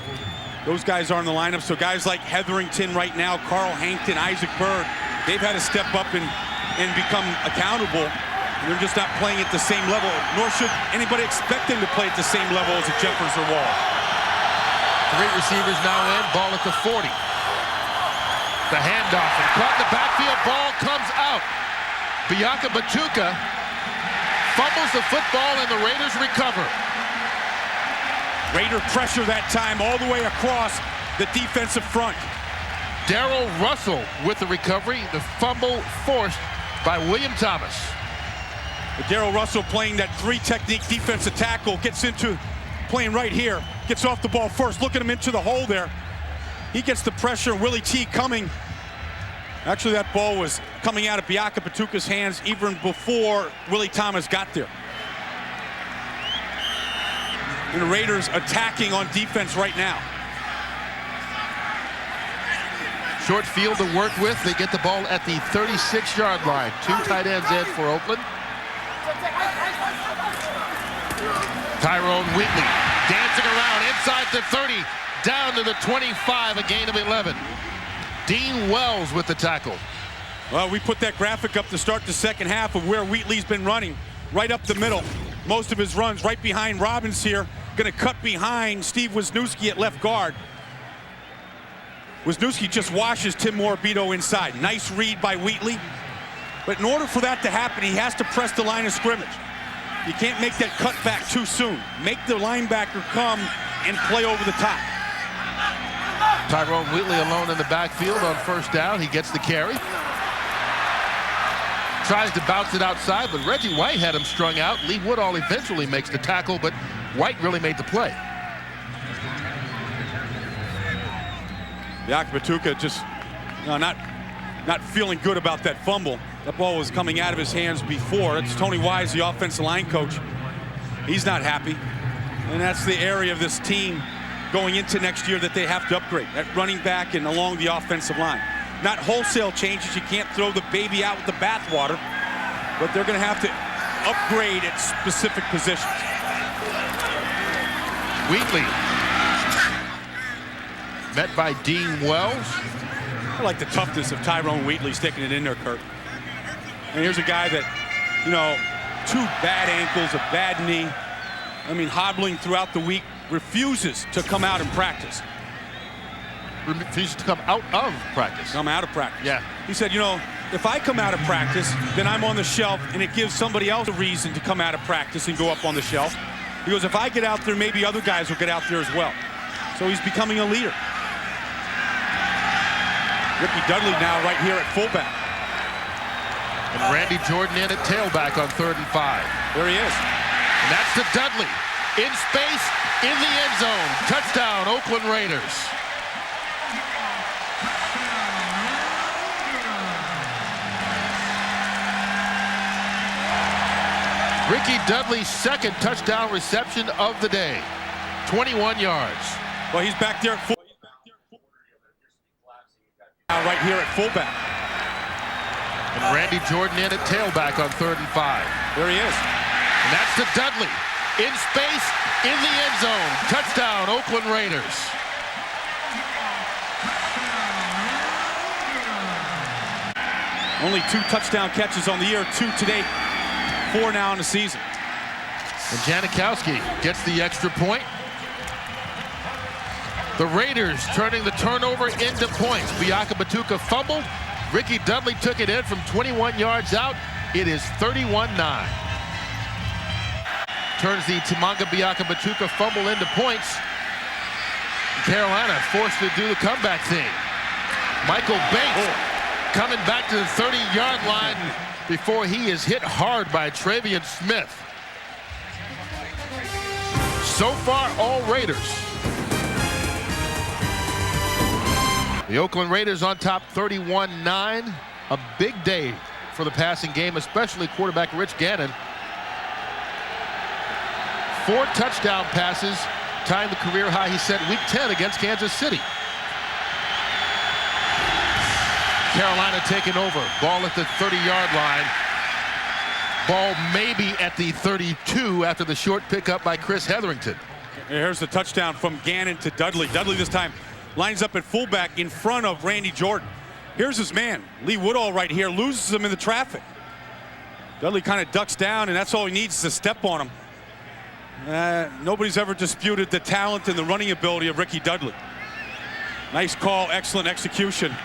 Those guys are in the lineup, so guys like Hetherington right now, Carl Hankton, Isaac Bird, they've had to step up and become accountable. They're just not playing at the same level, nor should anybody expect them to play at the same level as a Jeffers or Wall. 3 receivers now in, ball at the 40. The handoff, and caught in the backfield, ball comes out. Bianca Batuka fumbles the football, and the Raiders recover. Raider pressure that time all the way across the defensive front. Darrell Russell with the recovery, the fumble forced by William Thomas. Darrell Russell playing that 3-technique defensive tackle, gets into playing right here, gets off the ball first. Look at him into the hole there. He gets the pressure, Willie T coming Actually, that ball was coming out of Biaka Patuka's hands even before Willie Thomas got there. And the Raiders attacking on defense right now. Short field to work with. They get the ball at the 36-yard line. 2 tight ends in for Oakland. Tyrone Wheatley dancing around inside the 30, down to the 25, a gain of 11. Dean Wells with the tackle. Well, we put that graphic up to start the second half of where Wheatley's been running, right up the middle. Most of his runs right behind Robbins here. Going to cut behind Steve Wisniewski at left guard. Wisniewski just washes Tim Morabito inside. Nice read by Wheatley. But in order for that to happen, he has to press the line of scrimmage. You can't make that cut back too soon. Make the linebacker come and play over the top. Tyrone Wheatley alone in the backfield on first down. He gets the carry. Tries to bounce it outside, but Reggie White had him strung out. Lee Woodall eventually makes the tackle, but White really made the play. Biaka Patuka just not feeling good about that fumble. That ball was coming out of his hands before. It's Tony Wise, the offensive line coach. He's not happy. And that's the area of this team going into next year that they have to upgrade, at running back and along the offensive line. Not wholesale changes. You can't throw the baby out with the bathwater, but they're going to have to upgrade at specific positions. Wheatley met by Dean Wells. I like the toughness of Tyrone Wheatley sticking it in there, Kurt. And here's a guy that, you know, 2 bad ankles, a bad knee. I mean, hobbling throughout the week, refuses to come out and practice. Refuses to come out of practice. Come out of practice. Yeah. He said, you know, if I come out of practice, then I'm on the shelf, and it gives somebody else a reason to come out of practice and go up on the shelf. He goes, if I get out there, maybe other guys will get out there as well. So he's becoming a leader. Ricky Dudley now right here at fullback. And Randy Jordan in at tailback on 3rd and 5. There he is. And that's to Dudley. In space, in the end zone. Touchdown, Oakland Raiders. Ricky Dudley's 2nd touchdown reception of the day. 21 yards. Well, he's back there at fullback. Right here at fullback. And Randy Jordan in at tailback on 3rd and 5. There he is. And that's to Dudley. In space, in the end zone. Touchdown, Oakland Raiders. Only 2 touchdown catches on the year, 2 today, 4 now in the season. And Janikowski gets the extra point. The Raiders turning the turnover into points. Biaka Patuka fumbled. Ricky Dudley took it in from 21 yards out. It is 31-9. Turns the Timanga Biaka Patuka fumble into points. Carolina forced to do the comeback thing. Michael Bates coming back to the 30-yard line before he is hit hard by Travion Smith. So far, all Raiders. The Oakland Raiders on top 31-9. A big day for the passing game, especially quarterback Rich Gannon. 4 touchdown passes, tying the career high he set week 10 against Kansas City. Carolina taking over. Ball at the 30-yard line. Ball maybe at the 32 after the short pickup by Chris Hetherington. Here's the touchdown from Gannon to Dudley. Dudley this time lines up at fullback in front of Randy Jordan. Here's his man, Lee Woodall right here, loses him in the traffic. Dudley kind of ducks down, and that's all he needs is to step on him. Nobody's ever disputed the talent and the running ability of Ricky Dudley. Nice call, excellent execution.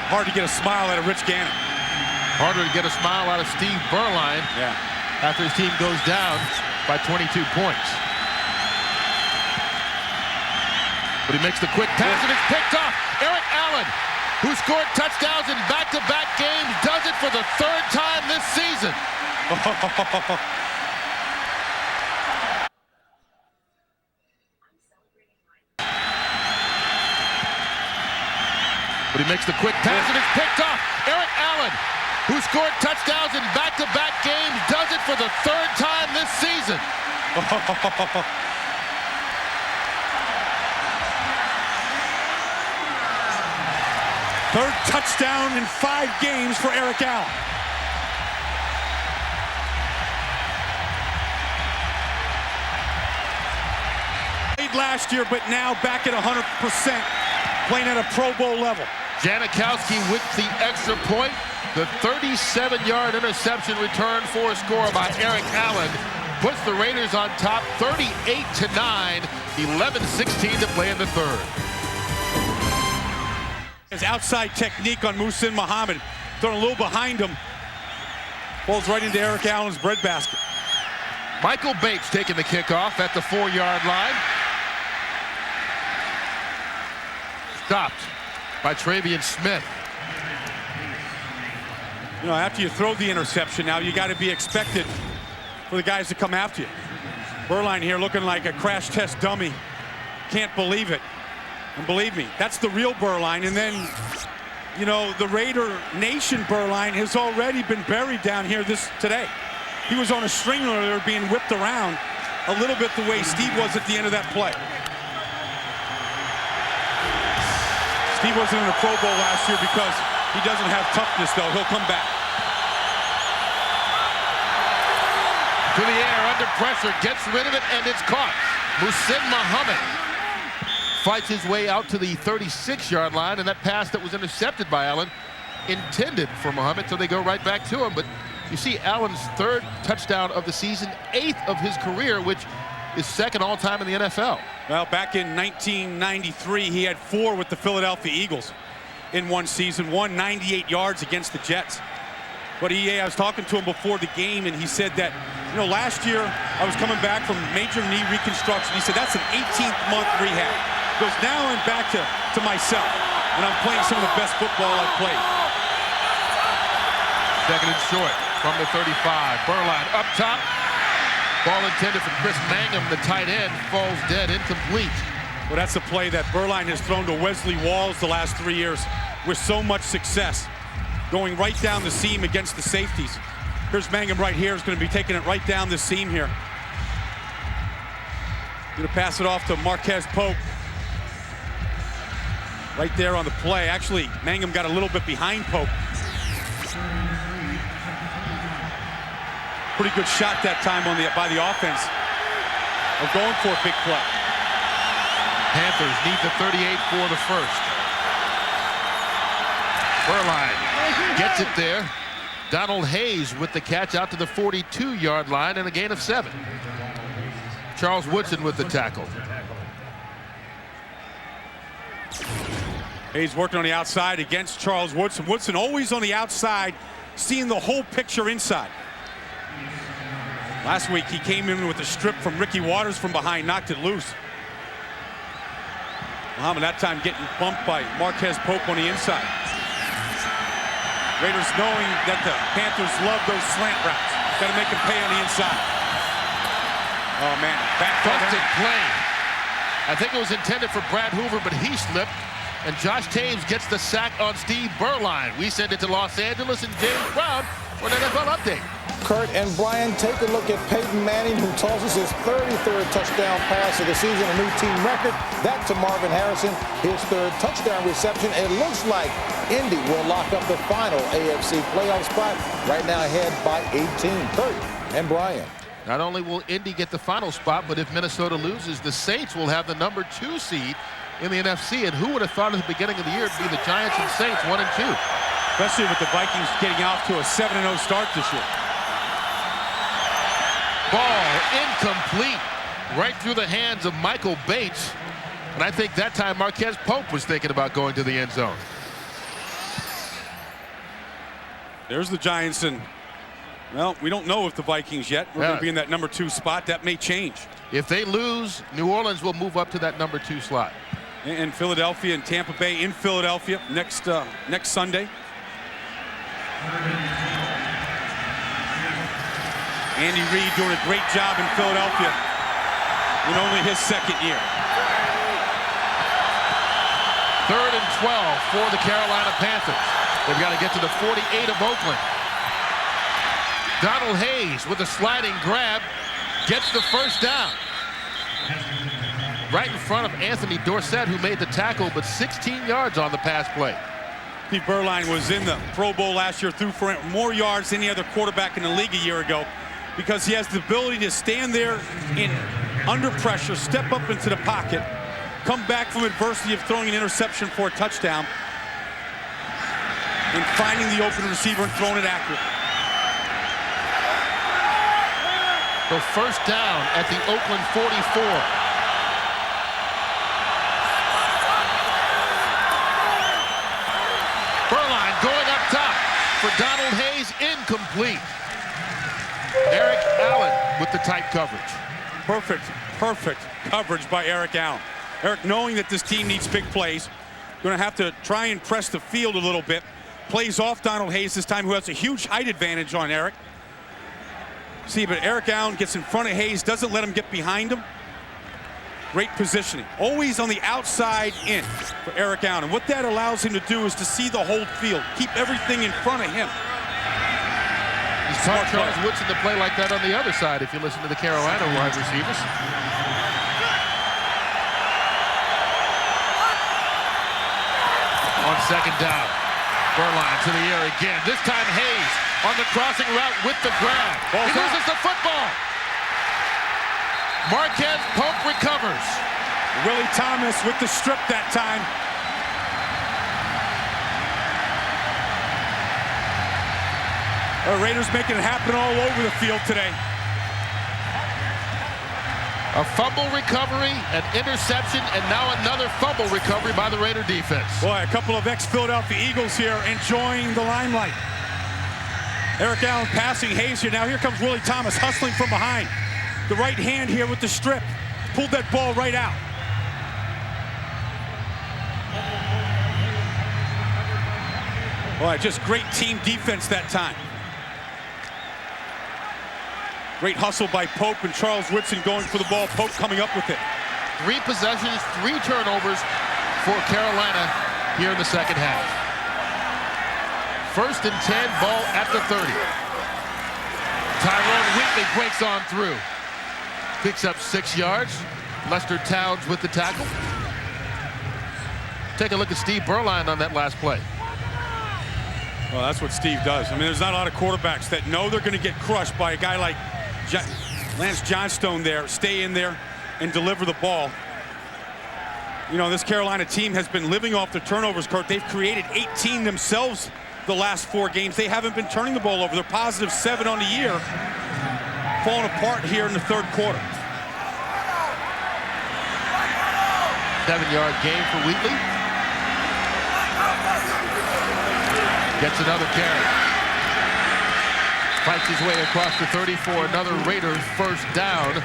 Hard to get a smile out of Rich Gannon. Harder to get a smile out of Steve Berline after his team goes down by 22 points. But he makes the quick pass and it's picked off. Eric Allen, who scored touchdowns in back-to-back games, does it for the 3rd time this season. But he makes the quick pass and it's picked off. Eric Allen, who scored touchdowns in back-to-back games, does it for the third time this season. Third touchdown in 5 games for Eric Allen. Played last year, but now back at 100%, playing at a Pro Bowl level. Janikowski with the extra point. The 37-yard interception return for a score by Eric Allen puts the Raiders on top 38-9, 11-16 to play in the third. His outside technique on Muhsin Muhammad, thrown a little behind him, falls right into Eric Allen's breadbasket. Michael Bates taking the kickoff at the 4-yard line. Stopped by Travion Smith. You know, after you throw the interception, now you got to be expected for the guys to come after you. Beuerlein here looking like a crash test dummy. Can't believe it. And believe me, that's the real Beuerlein. And then, you know, the Raider Nation Beuerlein has already been buried down here today. He was on a string earlier being whipped around a little bit the way Steve was at the end of that play. Steve wasn't in the Pro Bowl last year because he doesn't have toughness, though. He'll come back. To the air, under pressure, gets rid of it, and it's caught. Muhsin Muhammad fights his way out to the 36-yard line, and that pass that was intercepted by Allen intended for Muhammad, so they go right back to him. But you see Allen's 3rd touchdown of the season, 8th of his career, which is 2nd all-time in the NFL. Well, back in 1993, he had 4 with the Philadelphia Eagles in one season, 98 yards against the Jets. But I was talking to him before the game, and he said that, you know, last year I was coming back from major knee reconstruction. He said that's an 18th-month rehab. He goes, now I'm back to myself, and I'm playing some of the best football I've played. 2nd and short from the 35. Beuerlein up top. Ball intended for Chris Mangum, the tight end, falls dead, incomplete. Well, that's a play that Beuerlein has thrown to Wesley Walls the last 3 years with so much success, going right down the seam against the safeties. Here's Mangum right here. Is going to be taking it right down the seam here. Going to pass it off to Marquez Pope. Right there on the play. Actually, Mangum got a little bit behind Pope. Pretty good shot that time by the offense of going for a big play. Panthers need the 38 for the 1st. Beuerlein gets it there. Donald Hayes with the catch out to the 42-yard line and a gain of 7. Charles Woodson with the tackle. Hayes working on the outside against Charles Woodson. Woodson always on the outside, seeing the whole picture inside. Last week he came in with a strip from Ricky Waters from behind, knocked it loose. Muhammad that time getting bumped by Marquez Pope on the inside. Raiders knowing that the Panthers love those slant routes. Got to make them pay on the inside. Oh man, back busted play. I think it was intended for Brad Hoover, but he slipped. And Josh Tames gets the sack on Steve Beuerlein. We send it to Los Angeles and James Brown for an NFL update. Kurt and Brian, take a look at Peyton Manning, who tosses his 33rd touchdown pass of the season, a new team record. That to Marvin Harrison, his 3rd touchdown reception. It looks like Indy will lock up the final AFC playoff spot, right now ahead by 18. Kurt and Brian. Not only will Indy get the final spot, but if Minnesota loses, the Saints will have the number 2 seed in the NFC. And who would have thought at the beginning of the year it'd be the Giants and Saints 1 and 2? Especially with the Vikings getting off to a 7-0 start this year. Ball incomplete, right through the hands of Michael Bates. And I think that time Marquez Pope was thinking about going to the end zone. There's the Giants, and well, we don't know if the Vikings yet. We're going to be in that number 2 spot. That may change. If they lose, New Orleans will move up to that number 2 slot. And Philadelphia and Tampa Bay in Philadelphia next Sunday. Andy Reid doing a great job in Philadelphia in only his 2nd year. 3rd and 12 for the Carolina Panthers. They've got to get to the 48 of Oakland. Donald Hayes with a sliding grab gets the first down. Right in front of Anthony Dorsett, who made the tackle, but 16 yards on the pass play. Steve Berline was in the Pro Bowl last year, threw for more yards than any other quarterback in the league a year ago, because he has the ability to stand there in under pressure, step up into the pocket, come back from adversity of throwing an interception for a touchdown, and finding the open receiver and throwing it accurate. So first down at the Oakland 44. Berline going up top for Donald Hayes, incomplete. Eric Allen with the tight coverage. Perfect coverage by Eric Allen. Eric, knowing that this team needs big plays, going to have to try and press the field a little bit. Plays off Donald Hayes this time, who has a huge height advantage on Eric. See, but Eric Allen gets in front of Hayes, doesn't let him get behind him. Great positioning. Always on the outside in for Eric Allen. And what that allows him to do is to see the whole field, keep everything in front of him. He's taught Charles Woodson to play like that on the other side, if you listen to the Carolina wide receivers. On second down, Berline to the air again. This time Hayes on the crossing route with the grab. He loses the football. Marquez Pope recovers. Willie Thomas with the strip that time. The Raiders making it happen all over the field today. A fumble recovery, an interception, and now another fumble recovery by the Raider defense. Boy, a couple of ex-Philadelphia Eagles here enjoying the limelight. Eric Allen passing Hayes here. Now here comes Willie Thomas hustling from behind. The right hand here with the strip. Pulled that ball right out. Boy, just great team defense that time. Great hustle by Pope and Charles Woodson going for the ball. Pope coming up with it. 3 possessions, 3 turnovers for Carolina here in the second half. 1st and 10, ball at the 30. Tyrone Wheatley breaks on through. Picks up 6 yards. Lester Towns with the tackle. Take a look at Steve Berline on that last play. Well, that's what Steve does. I mean, there's not a lot of quarterbacks that know they're going to get crushed by a guy like Lance Johnstone there, stay in there and deliver the ball. You know, this Carolina team has been living off the turnovers, Kurt. They've created 18 themselves the last 4 games. They haven't been turning the ball over. They're positive 7 on the year. Falling apart here in the 3rd quarter. 7-yard gain for Wheatley. Gets another carry. Fights his way across the 30 for another Raiders first down.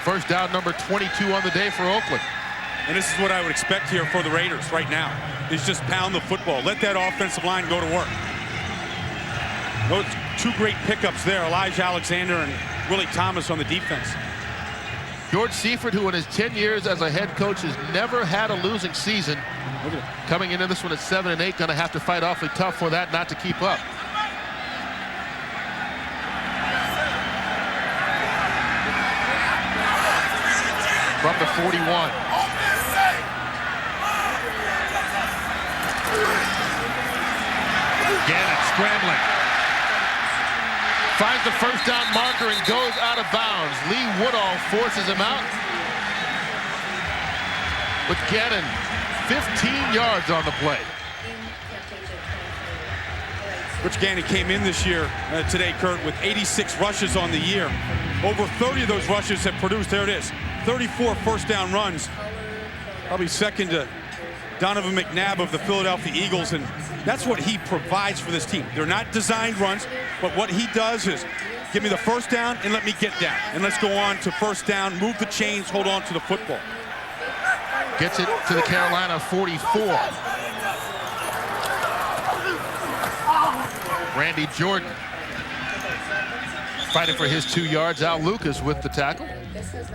First down number 22 on the day for Oakland. And this is what I would expect here for the Raiders right now, is just pound the football. Let that offensive line go to work. Those 2 great pickups there, Elijah Alexander and Willie Thomas on the defense. George Seifert, who in his 10 years as a head coach has never had a losing season, coming into this one at 7-8, going to have to fight awfully tough for that not to keep up. From the 41. Gannon scrambling. Finds the first down marker and goes out of bounds. Lee Woodall forces him out. With Gannon 15 yards on the play. Rich Gannon came in this year, today, Kurt, with 86 rushes on the year. Over 30 of those rushes have produced, there it is, 34 first down runs. Probably second to Donovan McNabb of the Philadelphia Eagles, and that's what he provides for this team. They're not designed runs, but what he does is give me the first down and let me get down. And let's go on to first down, move the chains, hold on to the football. Gets it to the Carolina 44. Randy Jordan fighting for his 2 yards. Al Lucas with the tackle.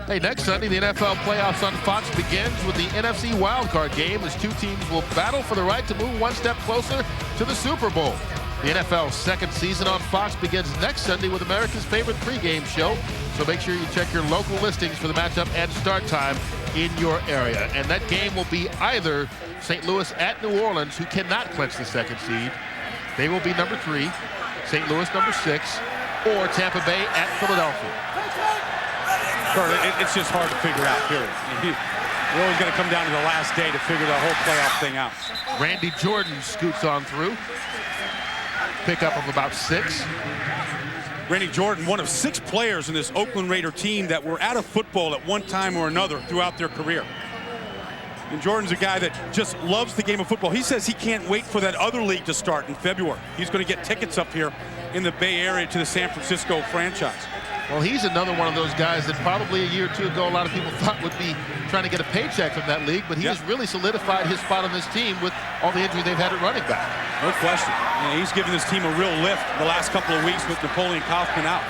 Hey, next Sunday, the NFL playoffs on Fox begins with the NFC wildcard game as two teams will battle for the right to move one step closer to the Super Bowl. The NFL's second season on Fox begins next Sunday with America's favorite pregame show. So make sure you check your local listings for the matchup and start time in your area. And that game will be either St. Louis at New Orleans, who cannot clinch the second seed. They will be number 3, St. Louis number 6, or Tampa Bay at Philadelphia. Kurt, it's just hard to figure out, period. You're always going to come down to the last day to figure the whole playoff thing out. Randy Jordan scoots on through. Pickup of about 6. Randy Jordan, one of 6 players in this Oakland Raider team that were out of football at one time or another throughout their career. And Jordan's a guy that just loves the game of football. He says he can't wait for that other league to start in February. He's going to get tickets up here in the Bay Area to the San Francisco franchise. Well, he's another one of those guys that probably a year or two ago a lot of people thought would be trying to get a paycheck from that league, but he has really solidified his spot on this team with all the injury they've had at running back. No question. Yeah, he's given this team a real lift the last couple of weeks with Napoleon Kaufman out.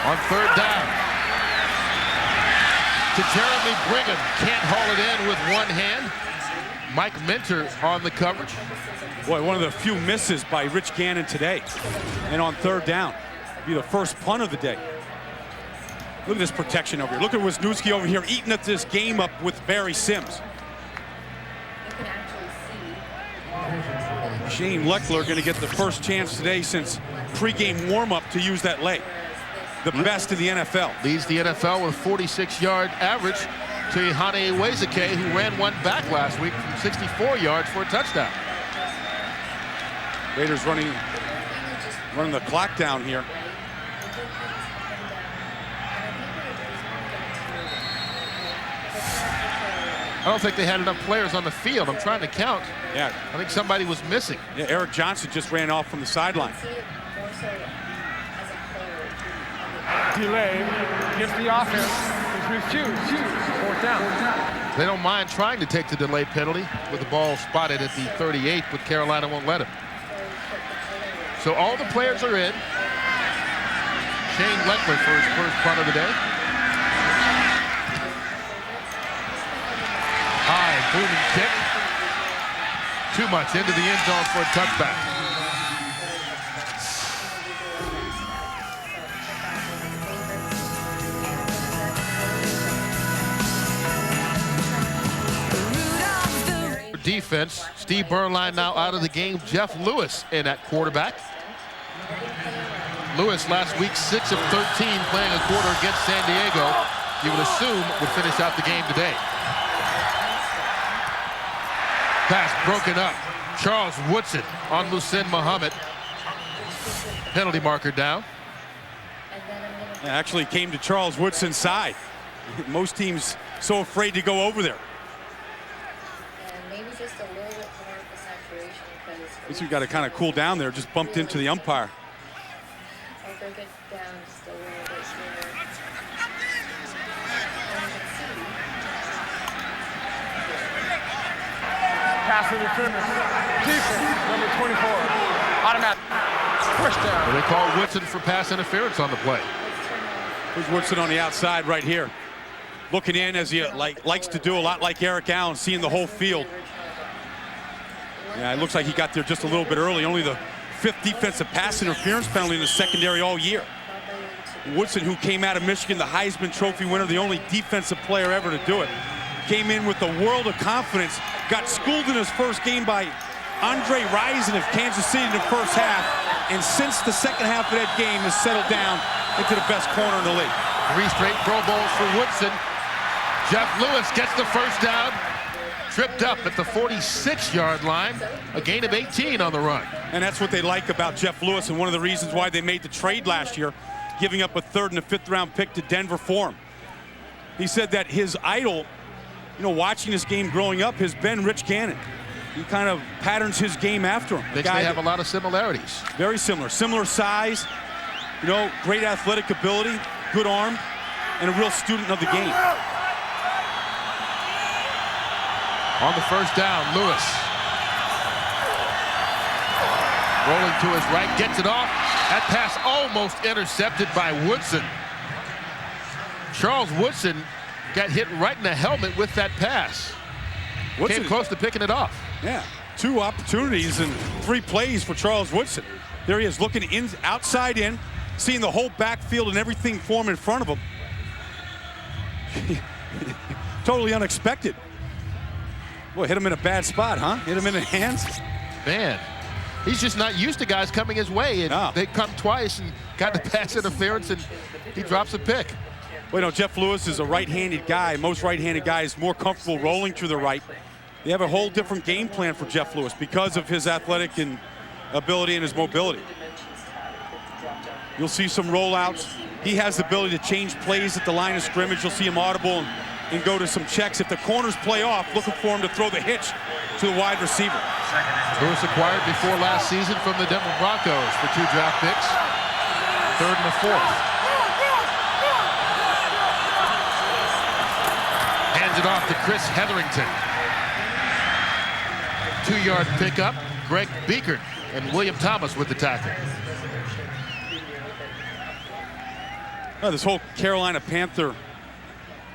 On third down to Jeremy Brigham. Can't haul it in with one hand. Mike Minter on the coverage. Boy, one of the few misses by Rich Gannon today. And on third down, be the first punt of the day. Look at this protection over here. Look at Wisniewski over here eating up this game up with Barry Sims. Shane Leckler going to get the first chance today since pregame warm-up to use that leg. The best in the NFL. Leads the NFL with a 46-yard average to Ihane Uwezike, who ran one back last week from 64 yards for a touchdown. Raiders running the clock down here. I don't think they had enough players on the field. I'm trying to count. Yeah. I think somebody was missing. Yeah, Eric Johnson just ran off from the sideline. Delay against the offense. Fourth down. They don't mind trying to take the delay penalty with the ball spotted at the 38, but Carolina won't let him. So all the players are in. Shane Leckler for his first punt of the day. High, booming kick. Too much into the end zone for a touchback. Defense, Steve Bernline now out of the game. Jeff Lewis in at quarterback. Lewis last week 6 of 13 playing a quarter against San Diego. You would assume would finish out the game today. Pass broken up. Charles Woodson on Muhsin Muhammad. Penalty marker down. It actually came to Charles Woodson's side. Most teams so afraid to go over there. I guess you've got to kind of cool down there. Just bumped into the umpire. Pass interference. Defense, number 24. Automatic. First down. They call Woodson for pass interference on the play. There's Woodson on the outside right here. Looking in as he likes to do, a lot like Eric Allen, seeing the whole field. Yeah, it looks like he got there just a little bit early. Only the 5th defensive pass interference penalty in the secondary all year. Woodson, who came out of Michigan, the Heisman Trophy winner, the only defensive player ever to do it, came in with a world of confidence, got schooled in his first game by Andre Rison of Kansas City in the first half, and since the second half of that game has settled down into the best corner in the league. 3 straight Pro Bowls for Woodson. Jeff Lewis gets the first down. Tripped up at the 46-yard line. A gain of 18 on the run. And that's what they like about Jeff Lewis, and one of the reasons why they made the trade last year, giving up a 3rd and a 5th round pick to Denver for him. He said that his idol, you know, watching this game growing up, has been Rich Gannon. He kind of patterns his game after him. They have a lot of similarities. Very similar. Similar size, you know, great athletic ability, good arm, and a real student of the game. On the first down, Lewis. Rolling to his right, gets it off, That pass almost intercepted by Woodson. Charles Woodson got hit right in the helmet with that pass. Came close to picking it off. Yeah, 2 opportunities and 3 plays for Charles Woodson. There he is, looking outside in, seeing the whole backfield and everything form in front of him. Totally unexpected. Boy, hit him in a bad spot, huh? Hit him in the hands. Man, he's just not used to guys coming his way. And they come twice and got the pass interference, and he drops a pick. Well, you know, Jeff Lewis is a right-handed guy. Most right-handed guys more comfortable rolling to the right. They have a whole different game plan for Jeff Lewis because of his athletic and ability and his mobility. You'll see some rollouts. He has the ability to change plays at the line of scrimmage. You'll see him audible and go to some checks. If the corners play off, looking for him to throw the hitch to the wide receiver. Lewis acquired before last season from the Denver Broncos for 2 draft picks, 3rd and a 4th. Hands it off to Chris Hetherington. 2-yard pickup. Greg Beekert and William Thomas with the tackle. This whole Carolina Panther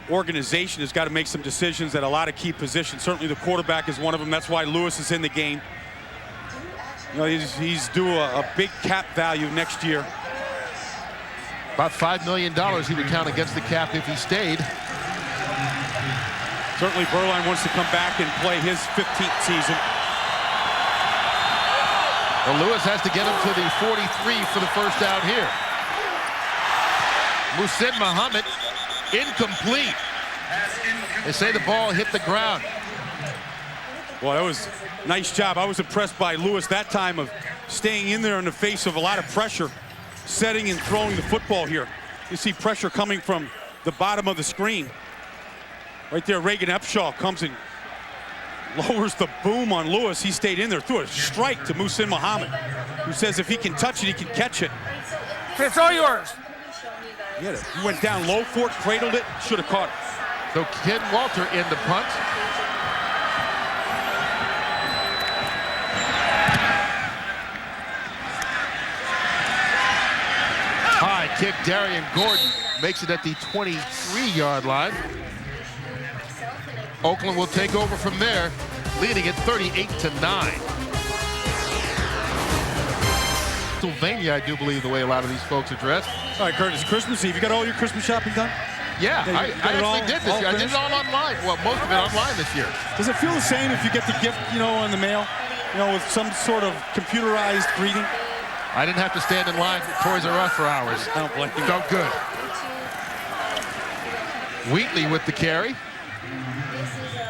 organization has got to make some decisions at a lot of key positions. Certainly the quarterback is one of them. That's why Lewis is in the game. You know, he's due a big cap value next year. About $5 million he would count against the cap if he stayed. Certainly Berline wants to come back and play his 15th season. Well, Lewis has to get him to the 43 for the first down here. Muhsin Muhammad, incomplete. They say the ball hit the ground. Well, that was a nice job. I was impressed by Lewis that time of staying in there in the face of a lot of pressure, setting and throwing the football here. You see pressure coming from the bottom of the screen. Right there, Reagan Epshaw comes and lowers the boom on Lewis. He stayed in there, threw a strike to Muhsin Muhammad, who says if he can touch it, he can catch it. It's all yours. He went down low for it, cradled it, should have caught it. So Ken Walter in the punt. High kick, Darian Gordon makes it at the 23-yard line. Oakland will take over from there, leading it 38-9. Pennsylvania, I do believe, the way a lot of these folks are dressed. All right, Curtis, Christmas Eve. You got all your Christmas shopping done? Yeah, I actually did this year. I did it all online. Well, most of it online this year. Does it feel the same if you get the gift, you know, in the mail, you know, with some sort of computerized greeting? I didn't have to stand in line at Toys R Us for hours. I don't blame you. Felt good. Wheatley with the carry.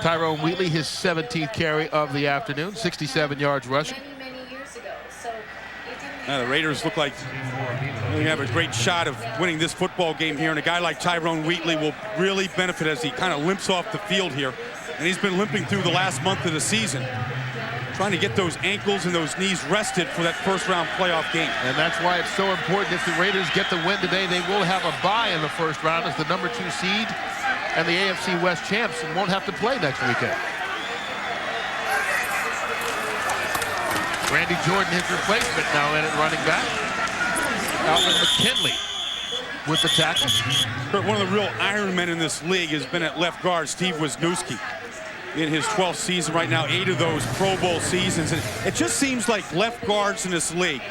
Tyrone Wheatley, his 17th carry of the afternoon, 67 yards rushing. The Raiders look like they have a great shot of winning this football game here, and a guy like Tyrone Wheatley will really benefit as he kind of limps off the field here. And he's been limping through the last month of the season, trying to get those ankles and those knees rested for that first-round playoff game. And that's why it's so important. If the Raiders get the win today, they will have a bye in the first round as the #2 seed and the AFC West champs, and won't have to play next weekend. Randy Jordan, his replacement, now in at running back. Alvin McKinley with the tackle. One of the real Iron Men in this league has been at left guard, Steve Wisniewski, in his 12th season right now, 8 of those Pro Bowl seasons. And it just seems like left guards in this league,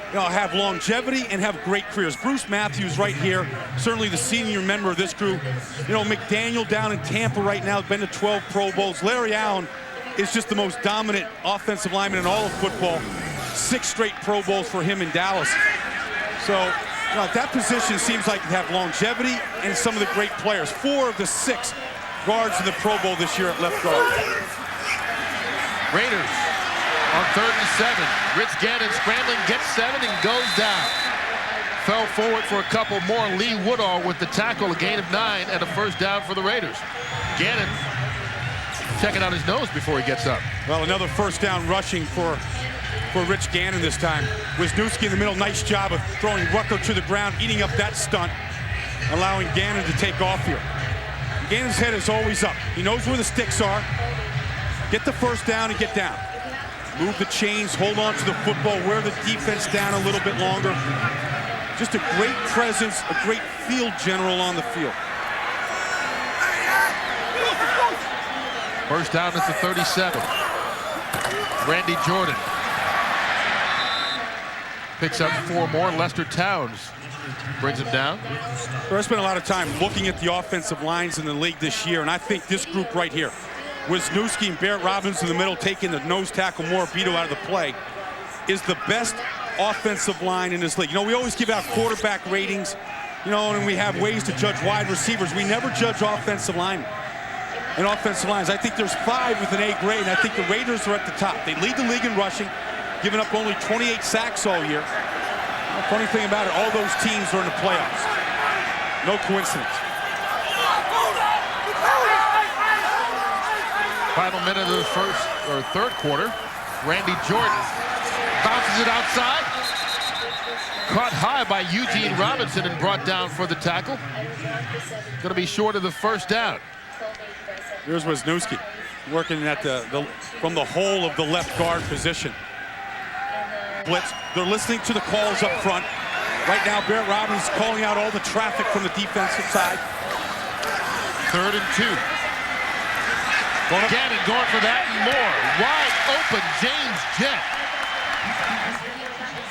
you know, have longevity and have great careers. Bruce Matthews right here, certainly the senior member of this group. You know, McDaniel down in Tampa right now, been to 12 Pro Bowls. Larry Allen is just the most dominant offensive lineman in all of football. 6 straight Pro Bowls for him in Dallas. So, you know, that position seems like to have longevity and some of the great players. 4 of the 6 guards in the Pro Bowl this year at left guard. Raiders on 3rd and 7. Rich Gannon scrambling, gets 7 and goes down. Fell forward for a couple more. Lee Woodall with the tackle, a gain of 9 and a first down for the Raiders. Gannon checking out his nose before he gets up. Well, another first down rushing for Rich Gannon this time. Wisniewski in the middle, nice job of throwing Rucker to the ground, eating up that stunt, allowing Gannon to take off here. Gannon's head is always up. He knows where the sticks are. Get the first down and get down. move the chains, hold on to the football, wear the defense down a little bit longer. Just a great presence, a great field general on the field. First down at the 37. Randy Jordan picks up 4 more. Lester Towns brings him down. I spent a lot of time looking at the offensive lines in the league this year, and I think this group right here, Wisniewski and Barrett Robbins in the middle taking the nose tackle Morabito out of the play, is the best offensive line in this league. You know, we always give out quarterback ratings, you know, and we have ways to judge wide receivers. We never judge offensive linemen and offensive lines. I think there's 5 with an A grade, and I think the Raiders are at the top. They lead the league in rushing, giving up only 28 sacks all year. The funny thing about it, all those teams are in the playoffs. No coincidence. Final minute of the third quarter. Randy Jordan bounces it outside. Caught high by Eugene Robinson and brought down for the tackle. Going to be short of the first down. Here's Wisniewski working at from the hole of the left guard position. Blitz. They're listening to the calls up front. Right now, Barrett Robbins is calling out all the traffic from the defensive side. 3rd and 2. Gannon going for that and more. Wide open, James Jett.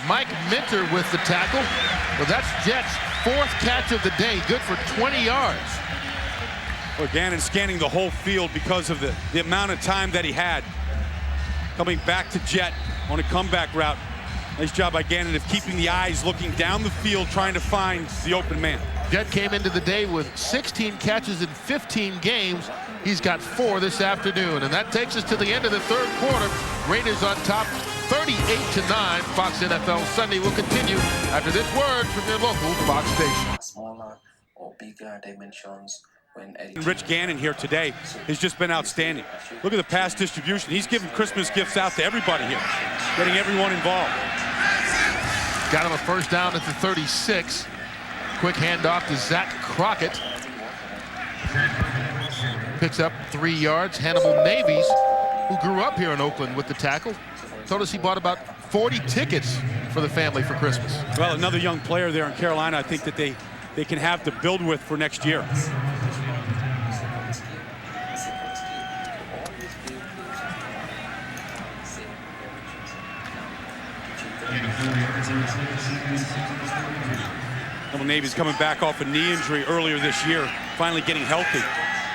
Mike Minter with the tackle. Well, that's Jett's 4th catch of the day. Good for 20 yards. Well, Gannon scanning the whole field because of the amount of time that he had. Coming back to Jett on a comeback route. Nice job by Gannon of keeping the eyes looking down the field, trying to find the open man. Jett came into the day with 16 catches in 15 games. He's got 4 this afternoon, and that takes us to the end of the third quarter. Raiders on top, 38-9. Fox NFL Sunday will continue after this word from your local Fox station. Smaller or bigger dimensions. Rich Gannon here today has just been outstanding. Look at the pass distribution. He's giving Christmas gifts out to everybody here, getting everyone involved. Got him a first down at the 36. Quick handoff to Zach Crockett. Picks up 3 yards. Hannibal Navies, who grew up here in Oakland with the tackle, told us he bought about 40 tickets for the family for Christmas. Well, another young player there in Carolina, I think that they can have to build with for next year. Navy's coming back off a knee injury earlier this year, finally getting healthy.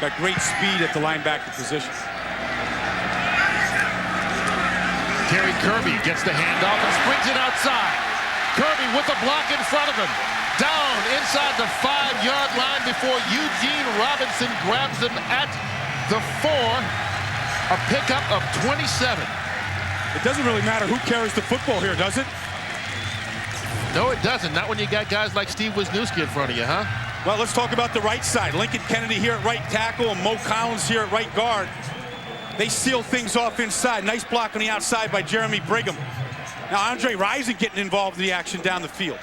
Got great speed at the linebacker position. Terry Kirby gets the handoff and springs it outside. Kirby with the block in front of him. Down inside the 5-yard line before Eugene Robinson grabs him at the 4. A pickup of 27. It doesn't really matter who carries the football here, does it? No, it doesn't. Not when you got guys like Steve Wisniewski in front of you, huh? Well, let's talk about the right side. Lincoln Kennedy here at right tackle and Mo Collins here at right guard. They seal things off inside. Nice block on the outside by Jeremy Brigham. Now Andre Rison getting involved in the action down the field.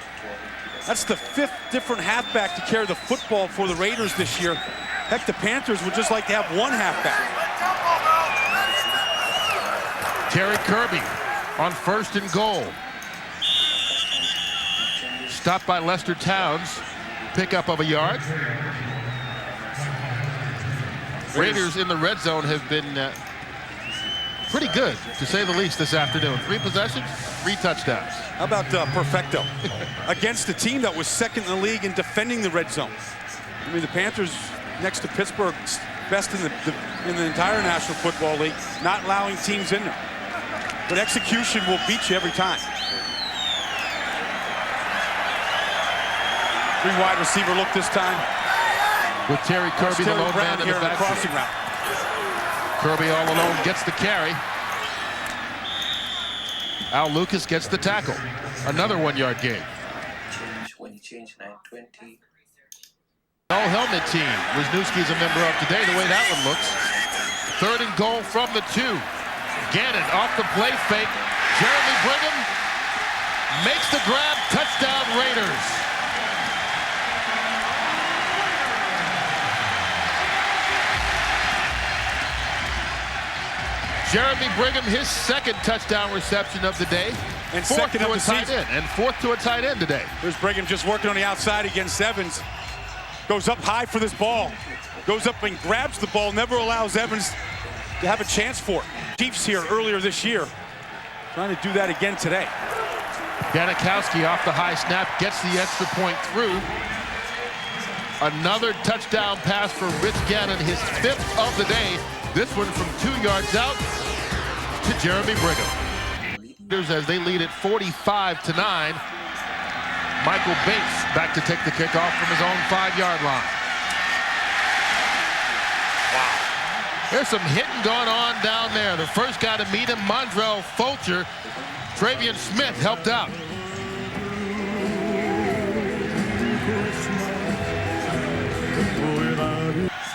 That's the 5th different halfback to carry the football for the Raiders this year. Heck, the Panthers would just like to have 1 halfback. Terry Kirby on 1st and goal. Stopped by Lester Towns. Pickup of a yard. Raiders in the red zone have been pretty good, to say the least, this afternoon. 3 possessions, 3 touchdowns. How about perfecto? Against a team that was 2nd in the league in defending the red zone. I mean, the Panthers, next to Pittsburgh, best in the entire National Football League, not allowing teams in there. But execution will beat you every time. 3 wide receiver look this time. With Terry Kirby, the lone man in the back. Crossing route. Kirby all alone gets the carry. Al Lucas gets the tackle. Another 1-yard gain. When you change 920. No helmet team. Wisniewski's a member of today, the way that one looks. 3rd and goal from the 2. Gannon off the play fake. Jeremy Brigham makes the grab. Touchdown Raiders. Jeremy Brigham, his second touchdown reception of the day. And fourth second to of a the tight season. end. And fourth to a tight end today. There's Brigham just working on the outside against Evans. Goes up high for this ball. Goes up and grabs the ball. Never allows Evans to have a chance for it. Chiefs here earlier this year. Trying to do that again today. Janikowski off the high snap. Gets the extra point through. Another touchdown pass for Rich Gannon. His 5th of the day. This one from 2 yards out to Jeremy Brigham. As they lead at 45-9. Michael Bates back to take the kickoff from his own 5-yard line. Wow. There's some hitting going on down there. The first guy to meet him, Mondrell Fulcher. Travion Smith helped out.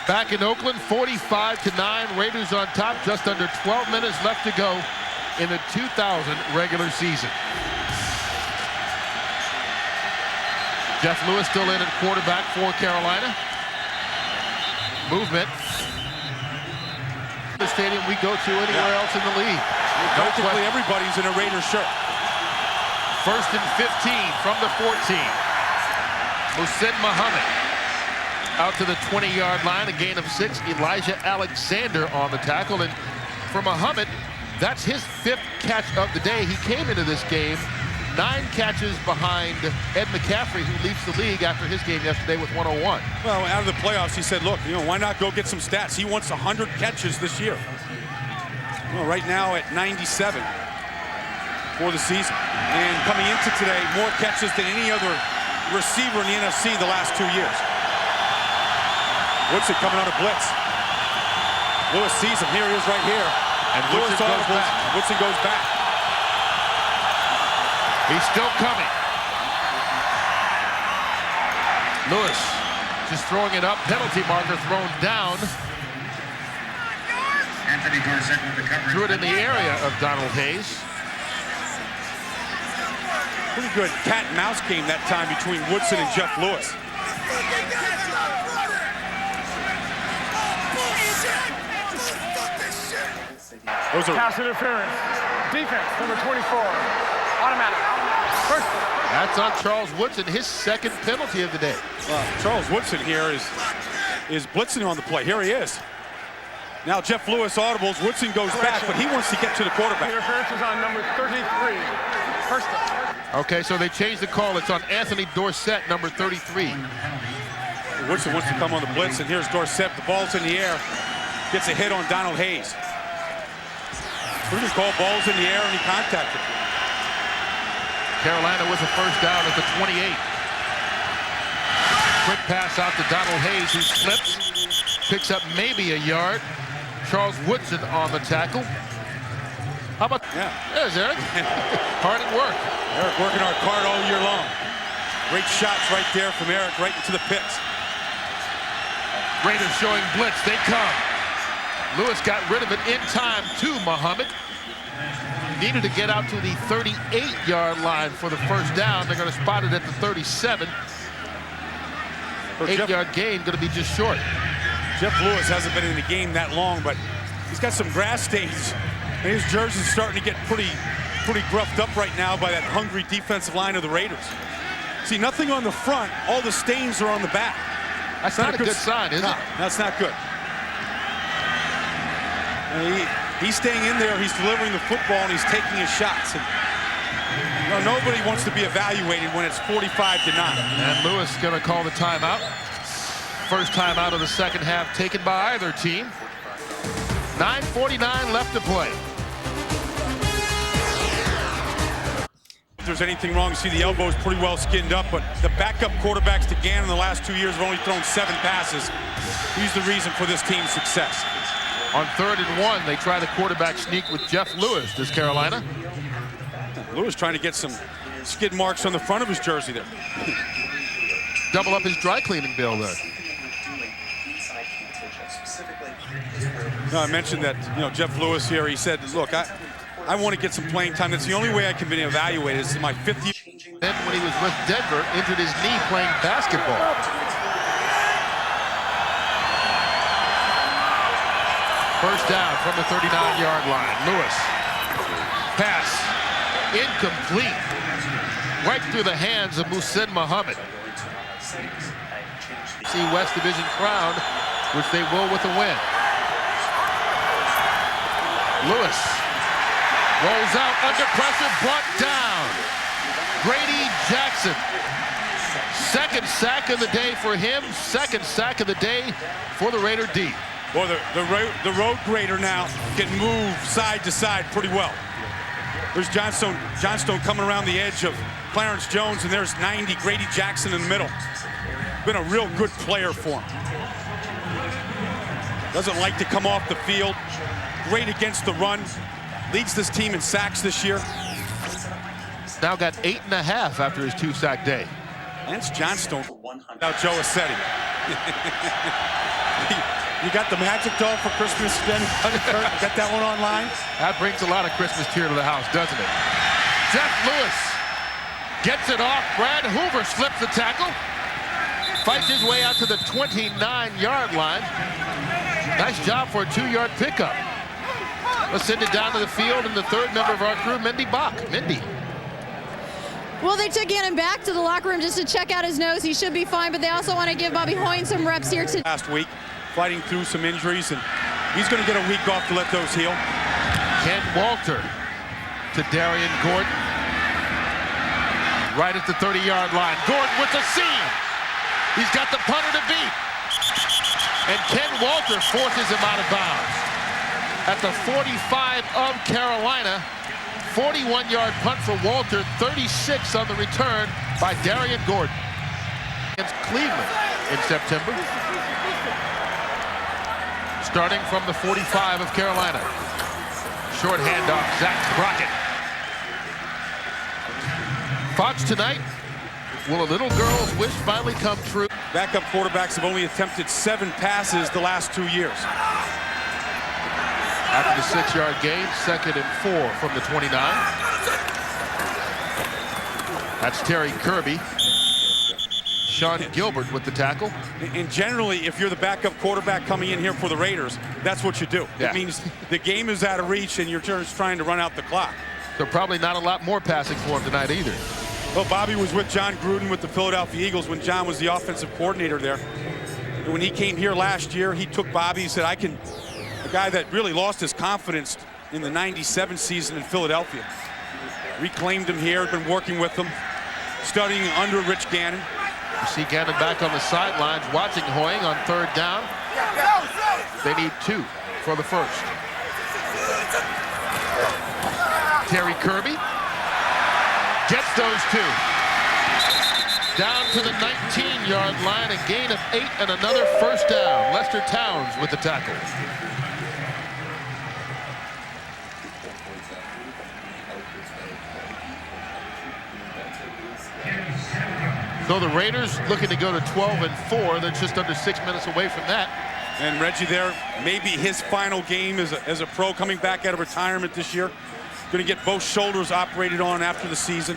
Back in Oakland, 45-9. Raiders on top, just under 12 minutes left to go in the 2000 regular season. Jeff Lewis still in at quarterback for Carolina. Movement. The stadium we go to anywhere else in the league. Practically everybody's in a Raiders shirt. 1st and 15 from the 14. Muhsin Muhammad out to the 20-yard line, a gain of 6. Elijah Alexander on the tackle. And for Muhammad, that's his 5th catch of the day. He came into this game 9 catches behind Ed McCaffrey, who leads the league after his game yesterday with 101. Well, out of the playoffs, he said, look, why not go get some stats? He wants 100 catches this year. Well, right now at 97 for the season. And coming into today, more catches than any other receiver in the NFC the last 2 years. Woodson coming on a blitz. Lewis sees him. Here he is right here. And Woodson goes back. Woodson goes back. He's still coming. Lewis just throwing it up. Penalty marker thrown down. Anthony Dorsett with the coverage. Threw it in the area of Donald Hayes. Pretty good cat and mouse game that time between Woodson and Jeff Lewis. Those are pass interference. Defense, number 24. Automatic. First. That's on Charles Woodson, his 2nd penalty of the day. Charles Woodson here is blitzing on the play. Here he is. Now Jeff Lewis audibles. Woodson goes back, but he wants to get to the quarterback. Interference is on number 33. First down. Okay, so they changed the call. It's on Anthony Dorsett, number 33. Woodson wants to come on the blitz, and here's Dorsett. The ball's in the air. Gets a hit on Donald Hayes. Pretty good call. Ball's in the air, and he contacted. Carolina with a first down at the 28. Quick pass out to Donald Hayes, who slips. Picks up maybe a yard. Charles Woodson on the tackle. How about... Yeah. There's Eric. Hard at work. Eric working our card all year long. Great shots right there from Eric, right into the pits. Raiders showing blitz. They come. Lewis got rid of it in time to Muhammad. Needed to get out to the 38-yard line for the first down. They're going to spot it at the 37. 8-yard gain going to be just short. Jeff Lewis hasn't been in the game that long, but he's got some grass stains. And his jersey's starting to get pretty gruffed up right now by that hungry defensive line of the Raiders. See, nothing on the front. All the stains are on the back. That's not a good sign, is it? That's not good. And he's staying in there. He's delivering the football, and he's taking his shots. And, nobody wants to be evaluated when it's 45-9. And Lewis going to call the timeout. First timeout of the second half taken by either team. 9:49 left to play. If there's anything wrong, you see the elbow's pretty well skinned up, but the backup quarterbacks to Gannon in the last 2 years have only thrown 7 passes. He's the reason for this team's success. On 3rd and 1, they try the quarterback sneak with Jeff Lewis. Does Carolina? Lewis trying to get some skid marks on the front of his jersey there. Double up his dry cleaning bill there. No, I mentioned that, Jeff Lewis here, he said, look, I want to get some playing time. That's the only way I can be evaluated. This is my 5th year. Then when he was with Denver, injured his knee playing basketball. First down from the 39-yard line. Lewis. Pass. Incomplete. Right through the hands of Muhsin Muhammad. See West Division crown, which they will with a win. Lewis rolls out under pressure, brought down. Grady Jackson. Second sack of the day for him. Second sack of the day for the Raider D. Well, the road grader now can move side to side pretty well. There's Johnstone coming around the edge of Clarence Jones, and there's 90, Grady Jackson in the middle. Been a real good player for him. Doesn't like to come off the field. Great against the run. Leads this team in sacks this year. Now got 8.5 after his 2-sack day. Lance Johnstone. Now Joe Assetti. You got the magic doll for Christmas, Ben? Kurt, got that one online? That brings a lot of Christmas cheer to the house, doesn't it? Jeff Lewis gets it off. Brad Hoover slips the tackle. Fights his way out to the 29-yard line. Nice job for a 2-yard pickup. Let's send it down to the field, and the third member of our crew, Mindy Bach. Mindy. Well, they took Gannon back to the locker room just to check out his nose. He should be fine, but they also want to give Bobby Hoyne some reps here today. Last week, fighting through some injuries, and he's going to get a week off to let those heal. Ken Walter to Darian Gordon. Right at the 30-yard line. Gordon with the seam. He's got the punter to beat. And Ken Walter forces him out of bounds. At the 45 of Carolina, 41-yard punt for Walter, 36 on the return by Darian Gordon. Against Cleveland in September. Starting from the 45 of Carolina. Short handoff, Zach Crockett. Fox tonight. Will a little girl's wish finally come true? Backup quarterbacks have only attempted 7 passes the last 2 years. After the 6-yard gain, 2nd and 4 from the 29. That's Terry Kirby. Sean Gilbert with the tackle. And generally, if you're the backup quarterback coming in here for the Raiders, that's what you do. Yeah. It means the game is out of reach and you're just trying to run out the clock. So probably not a lot more passing for him tonight either. Well, Bobby was with John Gruden with the Philadelphia Eagles when John was the offensive coordinator there. And when he came here last year, he took Bobby and said, a guy that really lost his confidence in the '97 season in Philadelphia. Reclaimed him here, been working with him, studying under Rich Gannon. You see Gannon back on the sidelines watching Hoying on 3rd down. They need 2 for the first. Terry Kirby gets those 2. Down to the 19-yard line, a gain of 8 and another first down. Lester Towns with the tackle. So the Raiders looking to go to 12-4. They're just under 6 minutes away from that. And Reggie there, maybe his final game as a pro coming back out of retirement this year. Going to get both shoulders operated on after the season.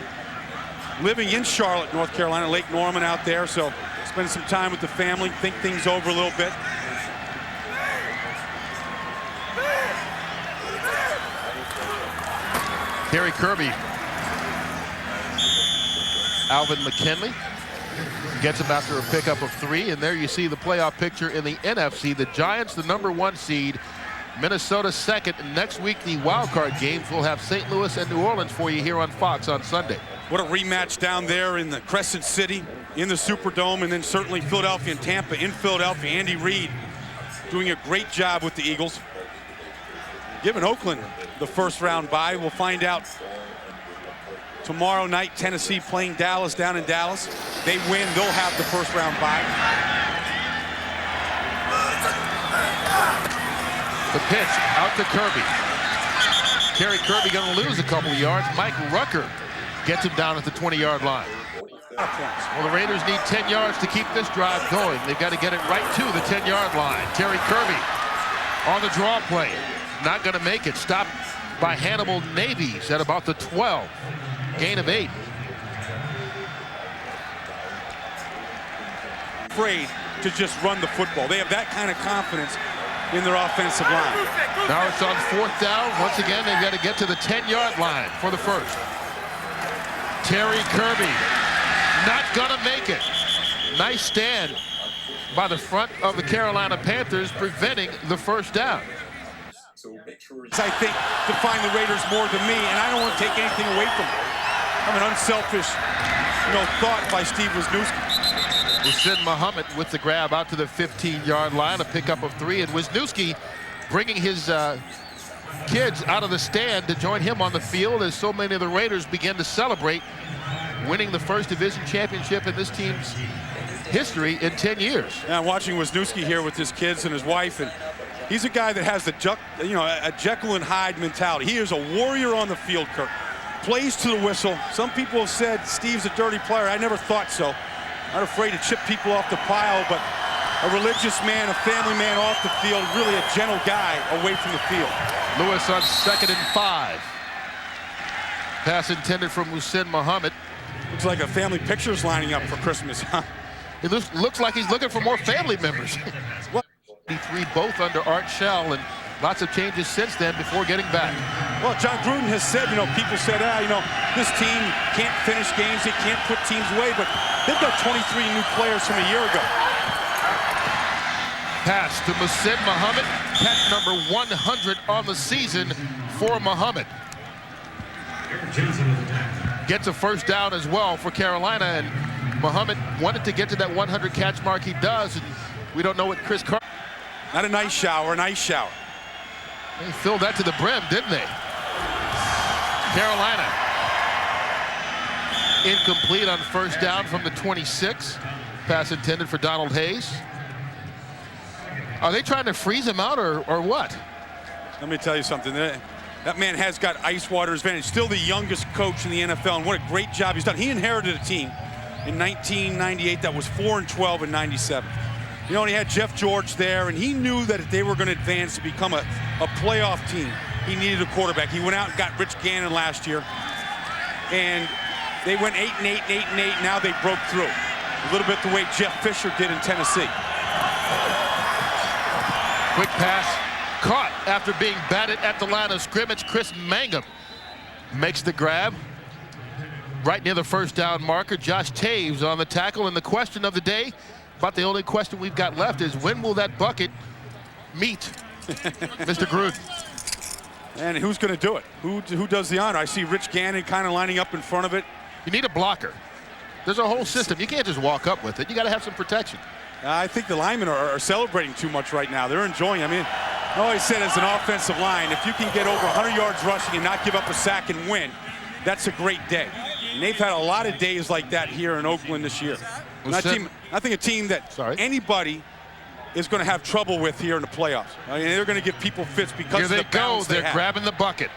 Living in Charlotte, North Carolina, Lake Norman out there, so spend some time with the family, think things over a little bit. Terry Kirby. Alvin McKinley gets him after a pickup of 3, and there you see the playoff picture in the NFC. The Giants, the #1 seed, Minnesota 2nd, and next week the wild card games will have St. Louis and New Orleans for you here on Fox on Sunday. What a rematch down there in the Crescent City, in the Superdome, and then certainly Philadelphia and Tampa in Philadelphia. Andy Reid doing a great job with the Eagles. Giving Oakland the first-round bye. We'll find out tomorrow night. Tennessee playing Dallas down in Dallas. They win, they'll have the first-round bye. The pitch out to Kirby. Terry Kirby going to lose a couple of yards. Mike Rucker gets him down at the 20-yard line. Well, the Raiders need 10 yards to keep this drive going. They've got to get it right to the 10-yard line. Terry Kirby on the draw play. Not going to make it. Stopped by Hannibal Navies at about the 12. Gain of 8. Afraid to just run the football. They have that kind of confidence in their offensive line. Now it's on 4th down. Once again, they've got to get to the 10-yard line for the first. Terry Kirby not going to make it. Nice stand by the front of the Carolina Panthers, preventing the first down. I think define the Raiders more than me, and I don't want to take anything away from them. I'm an unselfish, thought by Steve Wisniewski. Hussein Muhammad with the grab out to the 15-yard line, a pickup of 3, and Wisniewski bringing his kids out of the stand to join him on the field as so many of the Raiders begin to celebrate winning the first division championship in this team's history in 10 years. Yeah, I'm watching Wisniewski here with his kids and his wife, and he's a guy that has the a Jekyll and Hyde mentality. He is a warrior on the field, Kirk. Plays to the whistle. Some people have said Steve's a dirty player. I never thought so. Not afraid to chip people off the pile, but a religious man, a family man off the field, really a gentle guy away from the field. Lewis on 2nd and 5. Pass intended from Hussein Muhammad. Looks like a family picture's lining up for Christmas, huh? It looks like he's looking for more family members. 3 both under Art Shell, and lots of changes since then before getting back. Well, John Gruden has said, people said, this team can't finish games, they can't put teams away, but they've got 23 new players from a year ago. Pass to Hussein Muhammad, catch number 100 on the season for Muhammad. Gets a first down as well for Carolina, and Muhammad wanted to get to that 100 catch mark. He does, and we don't know what Chris Carr. Not a nice shower, a nice shower. They filled that to the brim, didn't they? Carolina. Incomplete on first down from the 26. Pass intended for Donald Hayes. Are they trying to freeze him out or what? Let me tell you something. That man has got ice water advantage. Still the youngest coach in the NFL, and what a great job he's done. He inherited a team in 1998 that was 4-12 in 97. He had Jeff George there, and he knew that if they were going to advance to become a playoff team, he needed a quarterback. He went out and got Rich Gannon last year, and they went 8-8, 8-8. Now they broke through. A little bit the way Jeff Fisher did in Tennessee. Quick pass, caught after being batted at the line of scrimmage. Chris Mangum makes the grab. Right near the first down marker. Josh Taves on the tackle, and the question of the day, about the only question we've got left, is when will that bucket meet Mr. Gruden? And who's going to do it? Who does the honor? I see Rich Gannon kind of lining up in front of it. You need a blocker. There's a whole system. You can't just walk up with it. You got to have some protection. I think the linemen are celebrating too much right now. They're enjoying. I always said as an offensive line, if you can get over 100 yards rushing and not give up a sack and win, that's a great day. And they've had a lot of days like that here in Oakland this year. I think a team that anybody is going to have trouble with here in the playoffs. They're going to give people fits because of the balance they have. They're grabbing the bucket.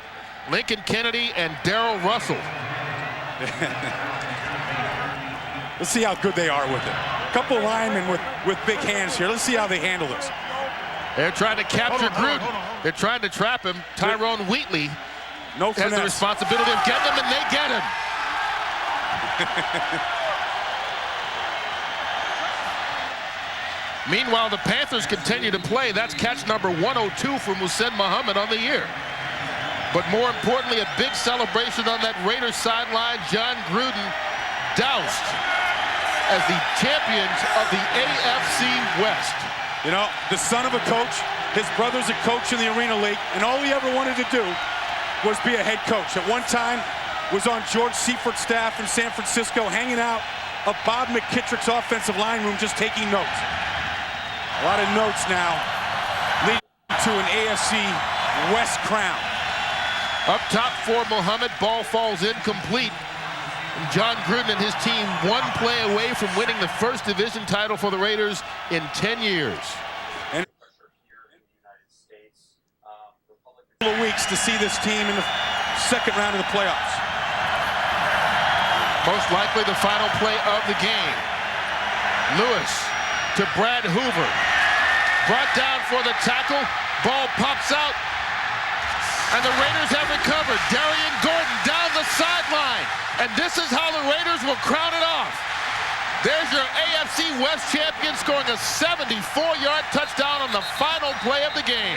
Lincoln Kennedy and Darrell Russell. Let's see how good they are with it. A couple of linemen with big hands here. Let's see how they handle this. They're trying to capture Gruden. They're trying to trap him. Tyrone Wheatley has the responsibility of getting him, and they get him. Meanwhile, the Panthers continue to play. That's catch number 102 from Hussein Muhammad on the year. But more importantly, a big celebration on that Raiders sideline. John Gruden doused as the champions of the AFC West. The son of a coach, his brother's a coach in the Arena League, and all he ever wanted to do was be a head coach. At one time, was on George Seifert's staff in San Francisco, hanging out of Bob McKittrick's offensive line room, just taking notes. A lot of notes now, leading to an AFC West crown. Up top for Muhammad, ball falls incomplete. And John Gruden and his team one play away from winning the first division title for the Raiders in 10 years. And a couple of weeks to see this team in the second round of the playoffs. Most likely the final play of the game. Lewis to Brad Hoover. Brought down for the tackle. Ball pops out. And the Raiders have recovered. Darian Gordon down the sideline. And this is how the Raiders will crown it off. There's your AFC West champion scoring a 74-yard touchdown on the final play of the game.